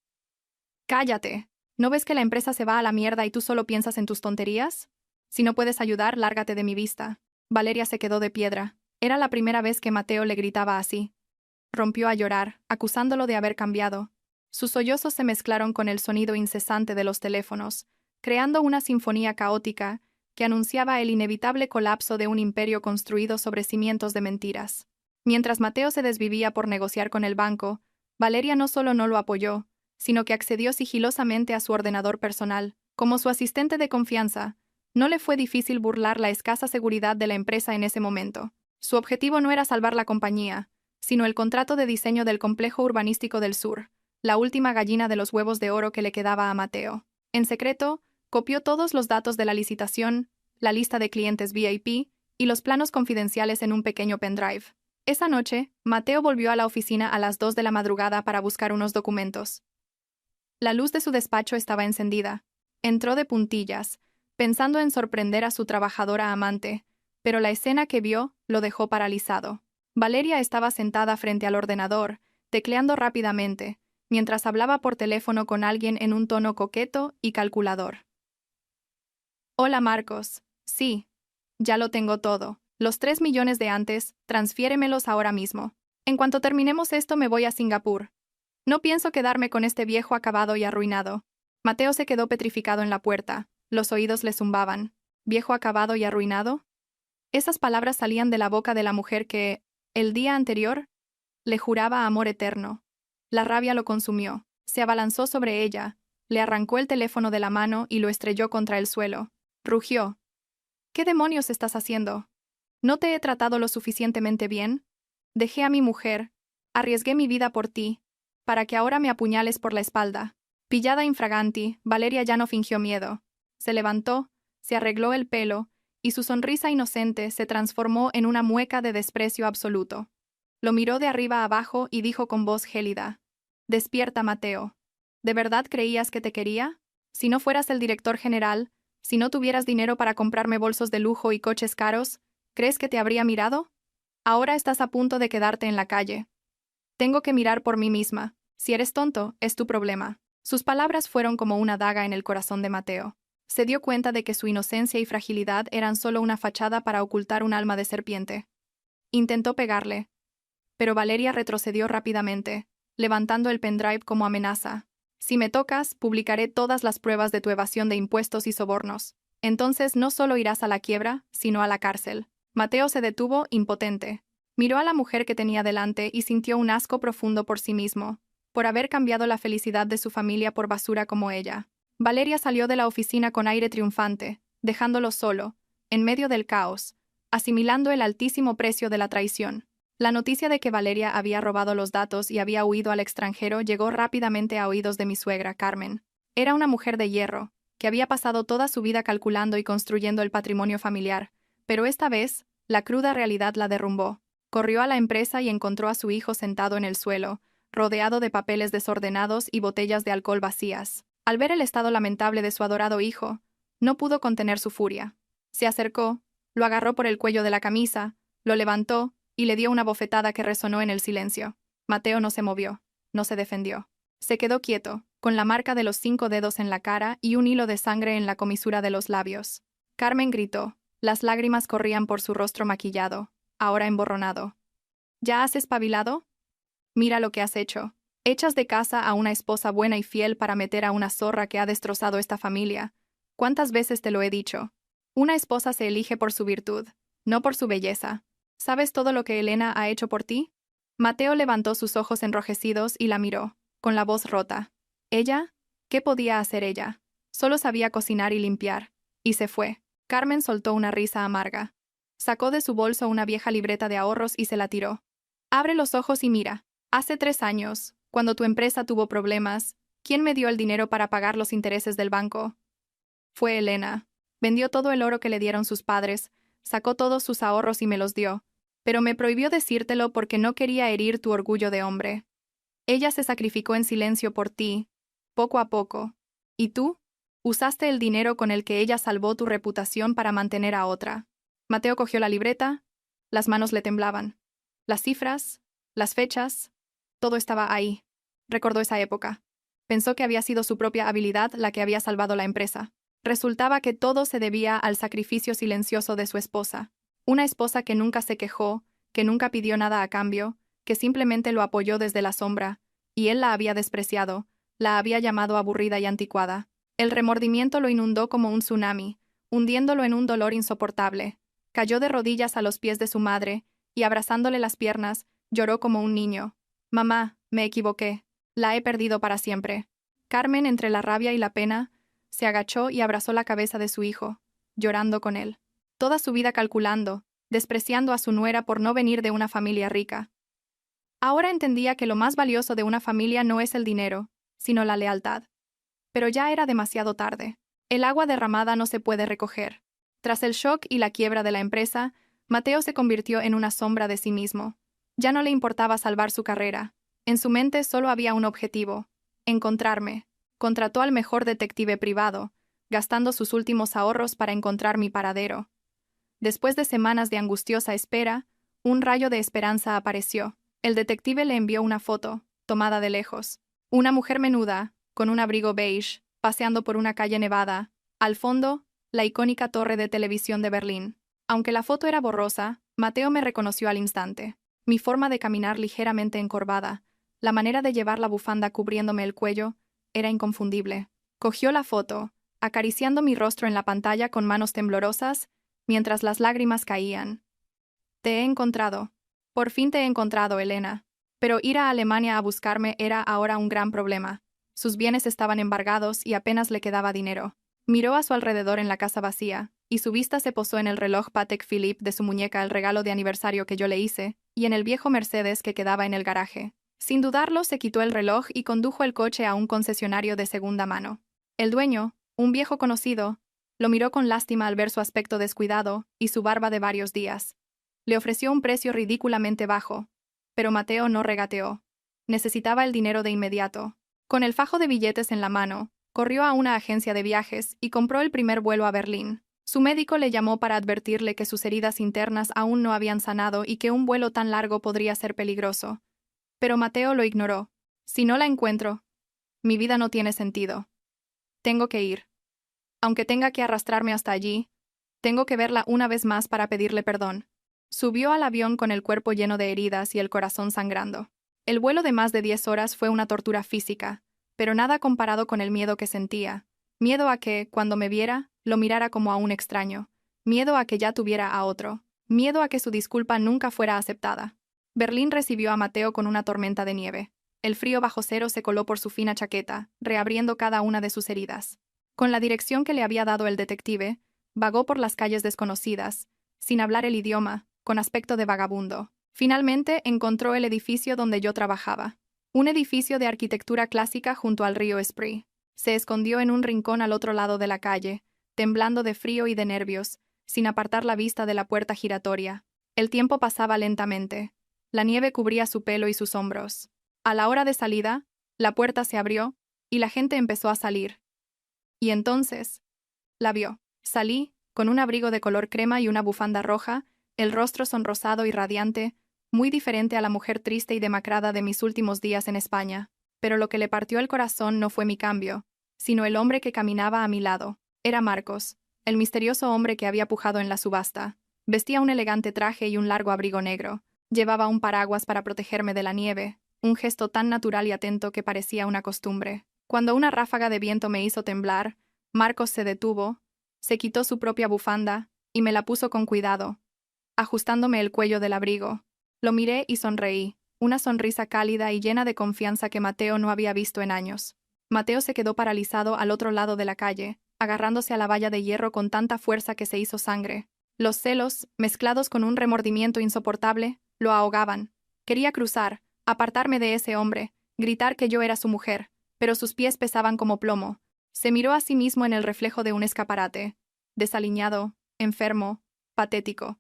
Speaker 1: ¡Cállate! ¿No ves que la empresa se va a la mierda y tú solo piensas en tus tonterías? Si no puedes ayudar, lárgate de mi vista. Valeria se quedó de piedra. Era la primera vez que Mateo le gritaba así. Rompió a llorar, acusándolo de haber cambiado. Sus sollozos se mezclaron con el sonido incesante de los teléfonos, creando una sinfonía caótica que anunciaba el inevitable colapso de un imperio construido sobre cimientos de mentiras. Mientras Mateo se desvivía por negociar con el banco, Valeria no solo no lo apoyó, sino que accedió sigilosamente a su ordenador personal. Como su asistente de confianza, no le fue difícil burlar la escasa seguridad de la empresa en ese momento. Su objetivo no era salvar la compañía, sino el contrato de diseño del complejo urbanístico del sur, la última gallina de los huevos de oro que le quedaba a Mateo. En secreto, copió todos los datos de la licitación, la lista de clientes VIP y los planos confidenciales en un pequeño pendrive. Esa noche, Mateo volvió a la oficina a las 2 de la madrugada para buscar unos documentos. La luz de su despacho estaba encendida. Entró de puntillas, pensando en sorprender a su trabajadora amante, pero la escena que vio lo dejó paralizado. Valeria estaba sentada frente al ordenador, tecleando rápidamente, mientras hablaba por teléfono con alguien en un tono coqueto y calculador. Hola Marcos, sí, ya lo tengo todo. Los 3 millones de antes, transfiéremelos ahora mismo. En cuanto terminemos esto me voy a Singapur. No pienso quedarme con este viejo acabado y arruinado. Mateo se quedó petrificado en la puerta, los oídos le zumbaban. ¿Viejo acabado y arruinado? Esas palabras salían de la boca de la mujer que, el día anterior, le juraba amor eterno. La rabia lo consumió, se abalanzó sobre ella, le arrancó el teléfono de la mano y lo estrelló contra el suelo. Rugió. ¿Qué demonios estás haciendo? ¿No te he tratado lo suficientemente bien? Dejé a mi mujer, arriesgué mi vida por ti, para que ahora me apuñales por la espalda. Pillada infraganti, Valeria ya no fingió miedo. Se levantó, se arregló el pelo, y su sonrisa inocente se transformó en una mueca de desprecio absoluto. Lo miró de arriba abajo y dijo con voz gélida: «Despierta, Mateo. ¿De verdad creías que te quería? Si no fueras el director general, si no tuvieras dinero para comprarme bolsos de lujo y coches caros, ¿crees que te habría mirado? Ahora estás a punto de quedarte en la calle. Tengo que mirar por mí misma. Si eres tonto, es tu problema». Sus palabras fueron como una daga en el corazón de Mateo. Se dio cuenta de que su inocencia y fragilidad eran solo una fachada para ocultar un alma de serpiente. Intentó pegarle, pero Valeria retrocedió rápidamente, levantando el pendrive como amenaza. «Si me tocas, publicaré todas las pruebas de tu evasión de impuestos y sobornos. Entonces no solo irás a la quiebra, sino a la cárcel». Mateo se detuvo, impotente. Miró a la mujer que tenía delante y sintió un asco profundo por sí mismo, por haber cambiado la felicidad de su familia por basura como ella. Valeria salió de la oficina con aire triunfante, dejándolo solo, en medio del caos, asimilando el altísimo precio de la traición. La noticia de que Valeria había robado los datos y había huido al extranjero llegó rápidamente a oídos de mi suegra, Carmen. Era una mujer de hierro, que había pasado toda su vida calculando y construyendo el patrimonio familiar, pero esta vez, la cruda realidad la derrumbó. Corrió a la empresa y encontró a su hijo sentado en el suelo, rodeado de papeles desordenados y botellas de alcohol vacías. Al ver el estado lamentable de su adorado hijo, no pudo contener su furia. Se acercó, lo agarró por el cuello de la camisa, lo levantó y le dio una bofetada que resonó en el silencio. Mateo no se movió, no se defendió. Se quedó quieto, con la marca de los 5 dedos en la cara y un hilo de sangre en la comisura de los labios. Carmen gritó. Las lágrimas corrían por su rostro maquillado, ahora emborronado. «¿Ya has espabilado? Mira lo que has hecho. Echas de casa a una esposa buena y fiel para meter a una zorra que ha destrozado esta familia. ¿Cuántas veces te lo he dicho? Una esposa se elige por su virtud, no por su belleza. ¿Sabes todo lo que Elena ha hecho por ti?» Mateo levantó sus ojos enrojecidos y la miró, con la voz rota. ¿Ella? ¿Qué podía hacer ella? Solo sabía cocinar y limpiar. Y se fue. Carmen soltó una risa amarga. Sacó de su bolso una vieja libreta de ahorros y se la tiró. Abre los ojos y mira. Hace 3 años, cuando tu empresa tuvo problemas, ¿quién me dio el dinero para pagar los intereses del banco? Fue Elena. Vendió todo el oro que le dieron sus padres, sacó todos sus ahorros y me los dio. Pero me prohibió decírtelo porque no quería herir tu orgullo de hombre. Ella se sacrificó en silencio por ti, poco a poco. ¿Y tú? Usaste el dinero con el que ella salvó tu reputación para mantener a otra. Mateo cogió la libreta, las manos le temblaban. Las cifras, las fechas, todo estaba ahí. Recordó esa época. Pensó que había sido su propia habilidad la que había salvado la empresa. Resultaba que todo se debía al sacrificio silencioso de su esposa. Una esposa que nunca se quejó, que nunca pidió nada a cambio, que simplemente lo apoyó desde la sombra, y él la había despreciado, la había llamado aburrida y anticuada. El remordimiento lo inundó como un tsunami, hundiéndolo en un dolor insoportable. Cayó de rodillas a los pies de su madre, y abrazándole las piernas, lloró como un niño. Mamá, me equivoqué. La he perdido para siempre. Carmen, entre la rabia y la pena, se agachó y abrazó la cabeza de su hijo, llorando con él. Toda su vida calculando, despreciando a su nuera por no venir de una familia rica. Ahora entendía que lo más valioso de una familia no es el dinero, sino la lealtad. Pero ya era demasiado tarde. El agua derramada no se puede recoger. Tras el shock y la quiebra de la empresa, Mateo se convirtió en una sombra de sí mismo. Ya no le importaba salvar su carrera. En su mente solo había un objetivo: encontrarme. Contrató al mejor detective privado, gastando sus últimos ahorros para encontrar mi paradero. Después de semanas de angustiosa espera, un rayo de esperanza apareció. El detective le envió una foto, tomada de lejos. Una mujer menuda, con un abrigo beige, paseando por una calle nevada. Al fondo, la icónica torre de televisión de Berlín. Aunque la foto era borrosa, Mateo me reconoció al instante. Mi forma de caminar ligeramente encorvada, la manera de llevar la bufanda cubriéndome el cuello, era inconfundible. Cogió la foto, acariciando mi rostro en la pantalla con manos temblorosas, mientras las lágrimas caían. Te he encontrado. Por fin te he encontrado, Elena. Pero ir a Alemania a buscarme era ahora un gran problema. Sus bienes estaban embargados y apenas le quedaba dinero. Miró a su alrededor en la casa vacía, y su vista se posó en el reloj Patek Philippe de su muñeca, el regalo de aniversario que yo le hice, y en el viejo Mercedes que quedaba en el garaje. Sin dudarlo, se quitó el reloj y condujo el coche a un concesionario de segunda mano. El dueño, un viejo conocido, lo miró con lástima al ver su aspecto descuidado y su barba de varios días. Le ofreció un precio ridículamente bajo, pero Mateo no regateó. Necesitaba el dinero de inmediato. Con el fajo de billetes en la mano, corrió a una agencia de viajes y compró el primer vuelo a Berlín. Su médico le llamó para advertirle que sus heridas internas aún no habían sanado y que un vuelo tan largo podría ser peligroso. Pero Mateo lo ignoró. Si no la encuentro, mi vida no tiene sentido. Tengo que ir. Aunque tenga que arrastrarme hasta allí, tengo que verla una vez más para pedirle perdón. Subió al avión con el cuerpo lleno de heridas y el corazón sangrando. El vuelo de más de 10 horas fue una tortura física, pero nada comparado con el miedo que sentía. Miedo a que, cuando me viera, lo mirara como a un extraño. Miedo a que ya tuviera a otro. Miedo a que su disculpa nunca fuera aceptada. Berlín recibió a Mateo con una tormenta de nieve. El frío bajo cero se coló por su fina chaqueta, reabriendo cada una de sus heridas. Con la dirección que le había dado el detective, vagó por las calles desconocidas, sin hablar el idioma, con aspecto de vagabundo. Finalmente encontró el edificio donde yo trabajaba. Un edificio de arquitectura clásica junto al río Spree. Se escondió en un rincón al otro lado de la calle, temblando de frío y de nervios, sin apartar la vista de la puerta giratoria. El tiempo pasaba lentamente. La nieve cubría su pelo y sus hombros. A la hora de salida, la puerta se abrió, y la gente empezó a salir. Y entonces, la vio. Salí, con un abrigo de color crema y una bufanda roja, el rostro sonrosado y radiante, muy diferente a la mujer triste y demacrada de mis últimos días en España. Pero lo que le partió el corazón no fue mi cambio, sino el hombre que caminaba a mi lado. Era Marcos, el misterioso hombre que había pujado en la subasta. Vestía un elegante traje y un largo abrigo negro. Llevaba un paraguas para protegerme de la nieve, un gesto tan natural y atento que parecía una costumbre. Cuando una ráfaga de viento me hizo temblar, Marcos se detuvo, se quitó su propia bufanda y me la puso con cuidado, ajustándome el cuello del abrigo. Lo miré y sonreí, una sonrisa cálida y llena de confianza que Mateo no había visto en años. Mateo se quedó paralizado al otro lado de la calle, agarrándose a la valla de hierro con tanta fuerza que se hizo sangre. Los celos, mezclados con un remordimiento insoportable, lo ahogaban. Quería cruzar, apartarme de ese hombre, gritar que yo era su mujer, pero sus pies pesaban como plomo. Se miró a sí mismo en el reflejo de un escaparate. Desaliñado, enfermo, patético.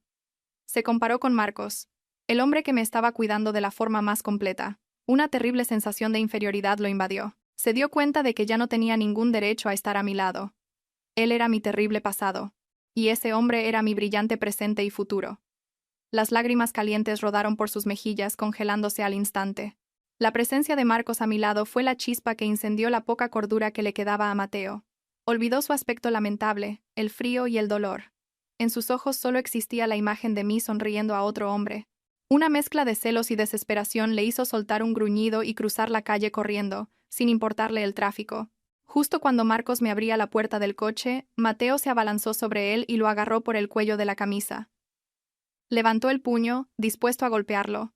Speaker 1: Se comparó con Marcos, el hombre que me estaba cuidando de la forma más completa. Una terrible sensación de inferioridad lo invadió. Se dio cuenta de que ya no tenía ningún derecho a estar a mi lado. Él era mi terrible pasado, y ese hombre era mi brillante presente y futuro. Las lágrimas calientes rodaron por sus mejillas, congelándose al instante. La presencia de Marcos a mi lado fue la chispa que incendió la poca cordura que le quedaba a Mateo. Olvidó su aspecto lamentable, el frío y el dolor. En sus ojos solo existía la imagen de mí sonriendo a otro hombre. Una mezcla de celos y desesperación le hizo soltar un gruñido y cruzar la calle corriendo, sin importarle el tráfico. Justo cuando Marcos me abría la puerta del coche, Mateo se abalanzó sobre él y lo agarró por el cuello de la camisa. Levantó el puño, dispuesto a golpearlo.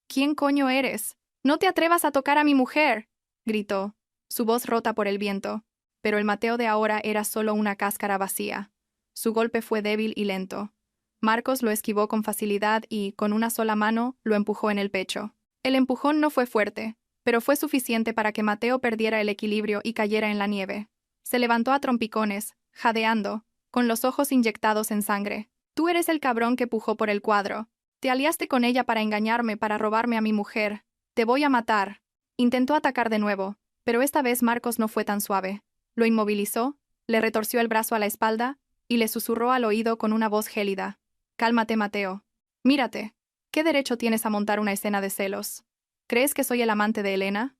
Speaker 1: «¿Quién coño eres? ¡No te atrevas a tocar a mi mujer!», gritó, su voz rota por el viento. Pero el Mateo de ahora era solo una cáscara vacía. Su golpe fue débil y lento. Marcos lo esquivó con facilidad y, con una sola mano, lo empujó en el pecho. El empujón no fue fuerte, pero fue suficiente para que Mateo perdiera el equilibrio y cayera en la nieve. Se levantó a trompicones, jadeando, con los ojos inyectados en sangre. «Tú eres el cabrón que pujó por el cuadro. Te aliaste con ella para engañarme, para robarme a mi mujer. Te voy a matar». Intentó atacar de nuevo, pero esta vez Marcos no fue tan suave. Lo inmovilizó, le retorció el brazo a la espalda y le susurró al oído con una voz gélida. «Cálmate, Mateo. Mírate. ¿Qué derecho tienes a montar una escena de celos? ¿Crees que soy el amante de Elena?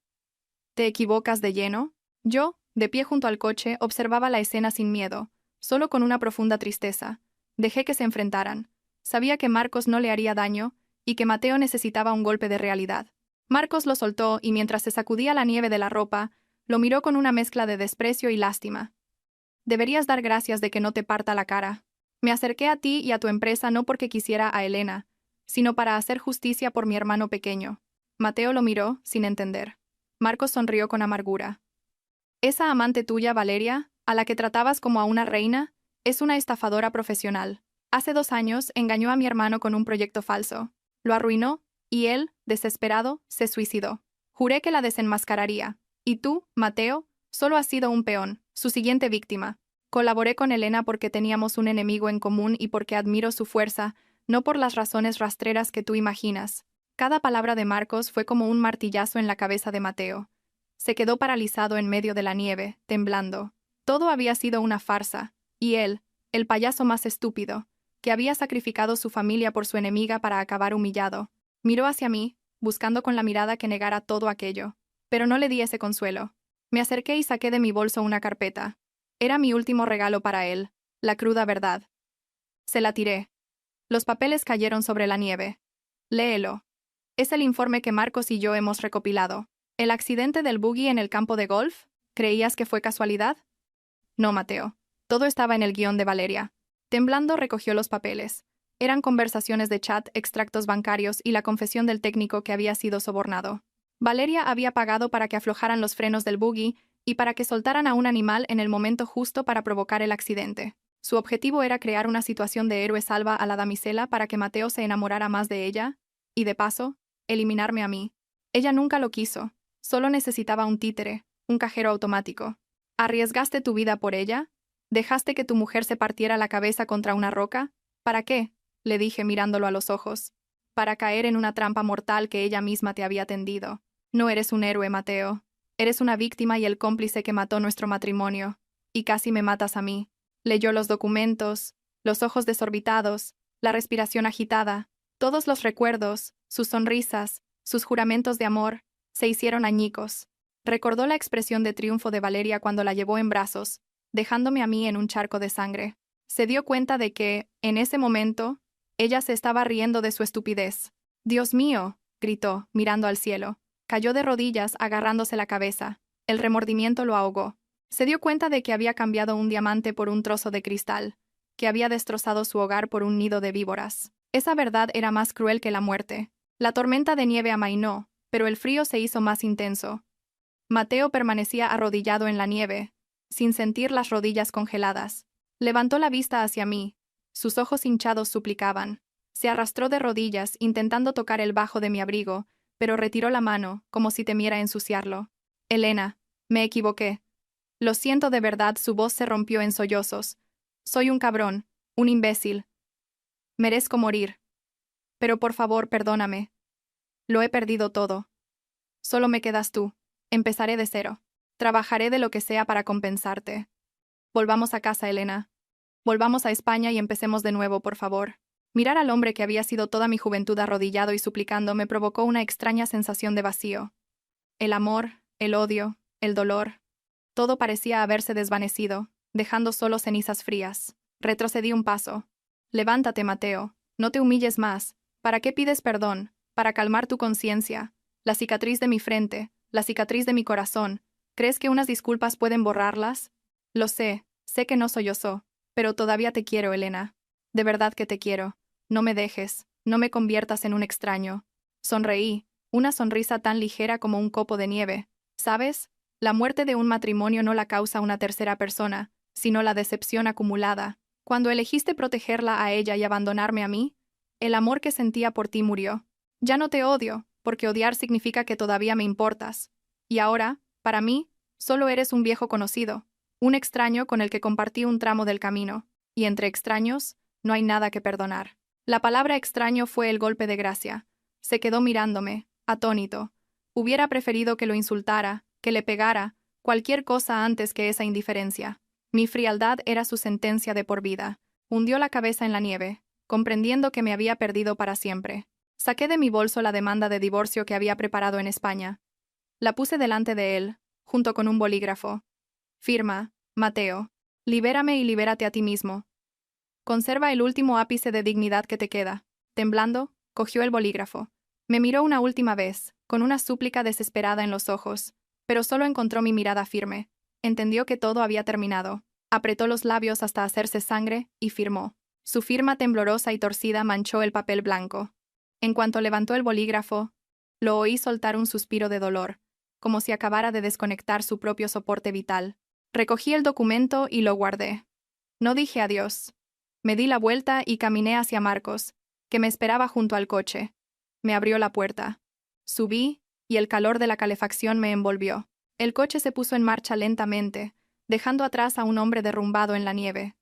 Speaker 1: ¿Te equivocas de lleno?» Yo, de pie junto al coche, observaba la escena sin miedo, solo con una profunda tristeza. Dejé que se enfrentaran. Sabía que Marcos no le haría daño y que Mateo necesitaba un golpe de realidad. Marcos lo soltó y mientras se sacudía la nieve de la ropa, lo miró con una mezcla de desprecio y lástima. «Deberías dar gracias de que no te parta la cara. Me acerqué a ti y a tu empresa no porque quisiera a Elena, sino para hacer justicia por mi hermano pequeño». Mateo lo miró, sin entender. Marcos sonrió con amargura. «Esa amante tuya, Valeria, a la que tratabas como a una reina, es una estafadora profesional. Hace 2 años engañó a mi hermano con un proyecto falso. Lo arruinó, y él, desesperado, se suicidó. Juré que la desenmascararía. Y tú, Mateo, solo has sido un peón, su siguiente víctima. Colaboré con Elena porque teníamos un enemigo en común y porque admiro su fuerza, no por las razones rastreras que tú imaginas». Cada palabra de Marcos fue como un martillazo en la cabeza de Mateo. Se quedó paralizado en medio de la nieve, temblando. Todo había sido una farsa, y él, el payaso más estúpido, que había sacrificado su familia por su enemiga para acabar humillado, miró hacia mí, buscando con la mirada que negara todo aquello. Pero no le di ese consuelo. Me acerqué y saqué de mi bolso una carpeta. Era mi último regalo para él, la cruda verdad. Se la tiré. Los papeles cayeron sobre la nieve. «Léelo. Es el informe que Marcos y yo hemos recopilado. ¿El accidente del buggy en el campo de golf? ¿Creías que fue casualidad?» «No, Mateo. Todo estaba en el guión de Valeria». Temblando recogió los papeles. Eran conversaciones de chat, extractos bancarios y la confesión del técnico que había sido sobornado. Valeria había pagado para que aflojaran los frenos del buggy y para que soltaran a un animal en el momento justo para provocar el accidente. Su objetivo era crear una situación de héroe salva a la damisela para que Mateo se enamorara más de ella, y de paso, eliminarme a mí. Ella nunca lo quiso. Solo necesitaba un títere, un cajero automático. ¿Arriesgaste tu vida por ella? ¿Dejaste que tu mujer se partiera la cabeza contra una roca? ¿Para qué?», le dije mirándolo a los ojos. «Para caer en una trampa mortal que ella misma te había tendido. No eres un héroe, Mateo. Eres una víctima y el cómplice que mató nuestro matrimonio. Y casi me matas a mí». Leyó los documentos, los ojos desorbitados, la respiración agitada, todos los recuerdos, sus sonrisas, sus juramentos de amor, se hicieron añicos. Recordó la expresión de triunfo de Valeria cuando la llevó en brazos, dejándome a mí en un charco de sangre. Se dio cuenta de que, en ese momento, ella se estaba riendo de su estupidez. «Dios mío», gritó, mirando al cielo. Cayó de rodillas, agarrándose la cabeza. El remordimiento lo ahogó. Se dio cuenta de que había cambiado un diamante por un trozo de cristal, que había destrozado su hogar por un nido de víboras. Esa verdad era más cruel que la muerte. La tormenta de nieve amainó, pero el frío se hizo más intenso. Mateo permanecía arrodillado en la nieve, sin sentir las rodillas congeladas. Levantó la vista hacia mí. Sus ojos hinchados suplicaban. Se arrastró de rodillas intentando tocar el bajo de mi abrigo, pero retiró la mano, como si temiera ensuciarlo. Elena, me equivoqué. Lo siento de verdad, su voz se rompió en sollozos. Soy un cabrón, un imbécil. Merezco morir. Pero por favor, perdóname. Lo he perdido todo. Solo me quedas tú. Empezaré de cero. Trabajaré de lo que sea para compensarte. Volvamos a casa, Elena. Volvamos a España y empecemos de nuevo, por favor. Mirar al hombre que había sido toda mi juventud arrodillado y suplicando me provocó una extraña sensación de vacío. El amor, el odio, el dolor. Todo parecía haberse desvanecido, dejando solo cenizas frías. Retrocedí un paso. Levántate, Mateo. No te humilles más. ¿Para qué pides perdón? Para calmar tu conciencia. La cicatriz de mi frente, la cicatriz de mi corazón. ¿Crees que unas disculpas pueden borrarlas? Lo sé que no sollozó, pero todavía te quiero, Elena. De verdad que te quiero. No me dejes, no me conviertas en un extraño. Sonreí, una sonrisa tan ligera como un copo de nieve. ¿Sabes? La muerte de un matrimonio no la causa una tercera persona, sino la decepción acumulada. Cuando elegiste protegerla a ella y abandonarme a mí, el amor que sentía por ti murió. Ya no te odio, porque odiar significa que todavía me importas. Y ahora, para mí, solo eres un viejo conocido, un extraño con el que compartí un tramo del camino, y entre extraños, no hay nada que perdonar. La palabra extraño fue el golpe de gracia. Se quedó mirándome, atónito. Hubiera preferido que lo insultara, que le pegara, cualquier cosa antes que esa indiferencia. Mi frialdad era su sentencia de por vida. Hundió la cabeza en la nieve, comprendiendo que me había perdido para siempre. Saqué de mi bolso la demanda de divorcio que había preparado en España. La puse delante de él, junto con un bolígrafo. Firma, Mateo. Libérame y libérate a ti mismo. Conserva el último ápice de dignidad que te queda. Temblando, cogió el bolígrafo. Me miró una última vez, con una súplica desesperada en los ojos, pero solo encontró mi mirada firme. Entendió que todo había terminado. Apretó los labios hasta hacerse sangre y firmó. Su firma temblorosa y torcida manchó el papel blanco. En cuanto levantó el bolígrafo, lo oí soltar un suspiro de dolor, como si acabara de desconectar su propio soporte vital. Recogí el documento y lo guardé. No dije adiós. Me di la vuelta y caminé hacia Marcos, que me esperaba junto al coche. Me abrió la puerta. Subí, y el calor de la calefacción me envolvió. El coche se puso en marcha lentamente, dejando atrás a un hombre derrumbado en la nieve.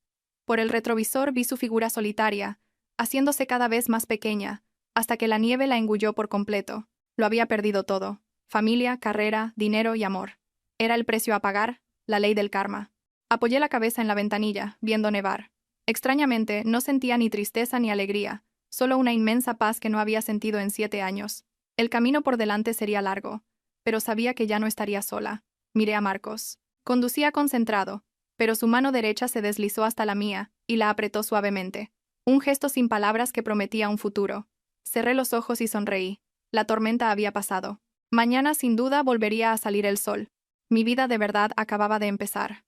Speaker 1: Por el retrovisor vi su figura solitaria, haciéndose cada vez más pequeña, hasta que la nieve la engulló por completo. Lo había perdido todo: familia, carrera, dinero y amor. Era el precio a pagar, la ley del karma. Apoyé la cabeza en la ventanilla, viendo nevar. Extrañamente, no sentía ni tristeza ni alegría, solo una inmensa paz que no había sentido en 7 años. El camino por delante sería largo, pero sabía que ya no estaría sola. Miré a Marcos. Conducía concentrado, pero su mano derecha se deslizó hasta la mía y la apretó suavemente. Un gesto sin palabras que prometía un futuro. Cerré los ojos y sonreí. La tormenta había pasado. Mañana sin duda volvería a salir el sol. Mi vida de verdad acababa de empezar.